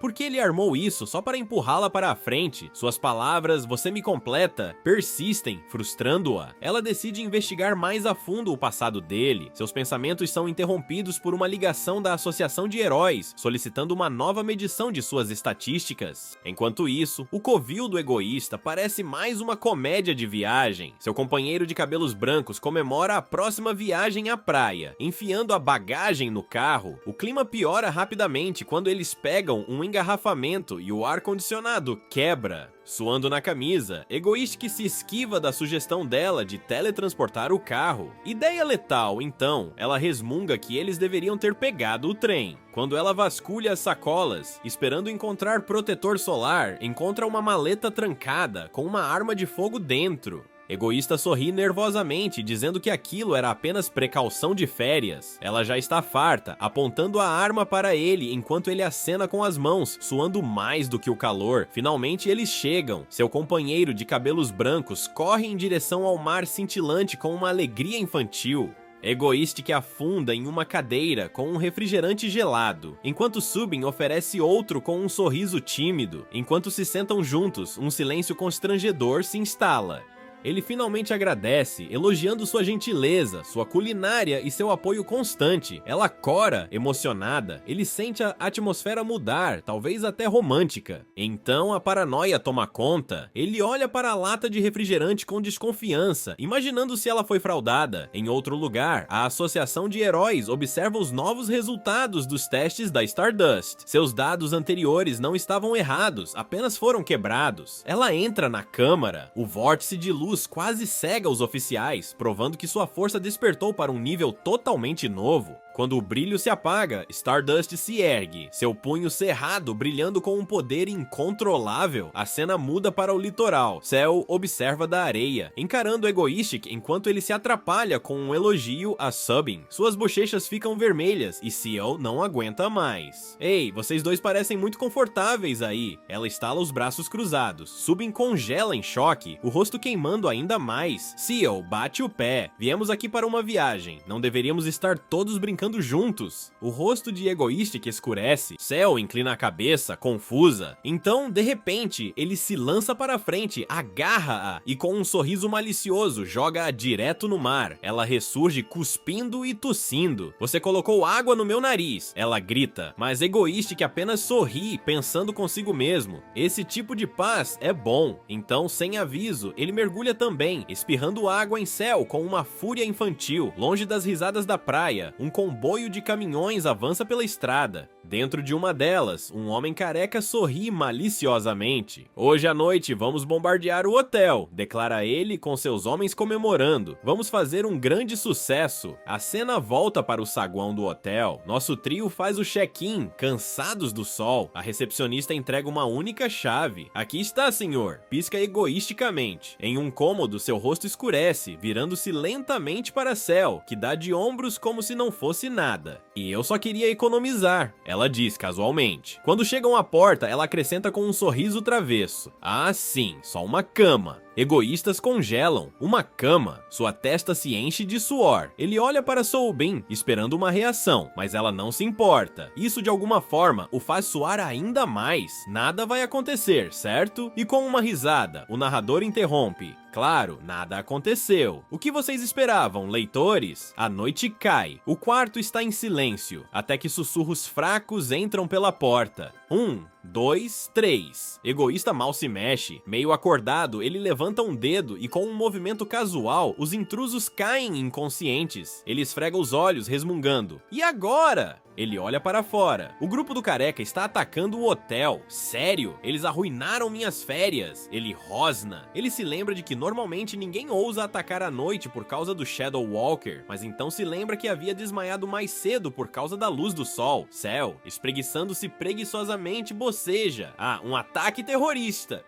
Porque ele armou isso só para empurrá-la para a frente. Suas palavras, "você me completa", persistem, frustrando-a. Ela decide investigar mais a fundo o passado dele. Seus pensamentos são interrompidos por uma ligação da Associação de Heróis, solicitando uma nova medição de suas estatísticas. Enquanto isso, o covil do egoísta parece mais uma comédia de viagem. Seu companheiro de cabelos brancos comemora a próxima viagem à praia. Enfiando a bagagem no carro, o clima piora rapidamente quando eles pegam um engarrafamento e o ar-condicionado quebra. Suando na camisa, Egoistic se esquiva da sugestão dela de teletransportar o carro. Ideia letal, então, ela resmunga que eles deveriam ter pegado o trem. Quando ela vasculha as sacolas, esperando encontrar protetor solar, encontra uma maleta trancada com uma arma de fogo dentro. Egoísta sorri nervosamente, dizendo que aquilo era apenas precaução de férias. Ela já está farta, apontando a arma para ele enquanto ele acena com as mãos, suando mais do que o calor. Finalmente eles chegam. Seu companheiro de cabelos brancos corre em direção ao mar cintilante com uma alegria infantil. Egoistic afunda em uma cadeira com um refrigerante gelado, enquanto Subin oferece outro com um sorriso tímido. Enquanto se sentam juntos, um silêncio constrangedor se instala. Ele finalmente agradece, elogiando sua gentileza, sua culinária e seu apoio constante. Ela cora, emocionada. Ele sente a atmosfera mudar, talvez até romântica. Então a paranoia toma conta. Ele olha para a lata de refrigerante com desconfiança, imaginando se ela foi fraudada. Em outro lugar, a Associação de Heróis observa os novos resultados dos testes da Stardust. Seus dados anteriores não estavam errados, apenas foram quebrados. Ela entra na câmara. O vórtice de luz quase cega os oficiais, provando que sua força despertou para um nível totalmente novo. Quando o brilho se apaga, Stardust se ergue, seu punho cerrado brilhando com um poder incontrolável. A cena muda para o litoral. Cell observa da areia, encarando Egoistic enquanto ele se atrapalha com um elogio a Subin. Suas bochechas ficam vermelhas e Ciel não aguenta mais. "Ei, vocês dois parecem muito confortáveis aí." Ela estala os braços cruzados. Subin congela em choque, o rosto queimando ainda mais. Ciel bate o pé. "Viemos aqui para uma viagem. Não deveríamos estar todos brincando juntos." O rosto de Egoistic escurece. Cell inclina a cabeça, confusa. Então, de repente, ele se lança para frente, agarra-a e com um sorriso malicioso joga-a direto no mar. Ela ressurge cuspindo e tossindo. "Você colocou água no meu nariz", ela grita, mas Egoistic apenas sorri, pensando consigo mesmo. Esse tipo de paz é bom. Então, sem aviso, ele mergulha também, espirrando água em Cell com uma fúria infantil. Longe das risadas da praia, um comboio de caminhões avança pela estrada. Dentro de uma delas, um homem careca sorri maliciosamente. "Hoje à noite vamos bombardear o hotel", declara ele com seus homens comemorando. "Vamos fazer um grande sucesso." A cena volta para o saguão do hotel. Nosso trio faz o check-in, cansados do sol. A recepcionista entrega uma única chave. "Aqui está, senhor", pisca egoisticamente. Em um cômodo, seu rosto escurece, virando-se lentamente para Cell, que dá de ombros como se não fosse nada. "E eu só queria economizar", ela diz casualmente. Quando chegam à porta, ela acrescenta com um sorriso travesso: "Ah, sim, só uma cama." Egoístas congelam. Uma cama. Sua testa se enche de suor. Ele olha para Soubin, esperando uma reação, mas ela não se importa. Isso de alguma forma o faz suar ainda mais. Nada vai acontecer, certo? E com uma risada, o narrador interrompe: "Claro, nada aconteceu. O que vocês esperavam, leitores?" A noite cai. O quarto está em silêncio, até que sussurros fracos entram pela porta. 1, 2, 3. Egoísta mal se mexe. Meio acordado, ele levanta um dedo e com um movimento casual, os intrusos caem inconscientes. Ele esfrega os olhos, resmungando: "E agora?" Ele olha para fora. O grupo do careca está atacando o hotel. Sério? Eles arruinaram minhas férias. Ele rosna. Ele se lembra de que normalmente ninguém ousa atacar à noite por causa do Shadow Walker, mas então se lembra que havia desmaiado mais cedo por causa da luz do sol. Cell, espreguiçando-se preguiçosamente, boceja: "Ah, um ataque terrorista."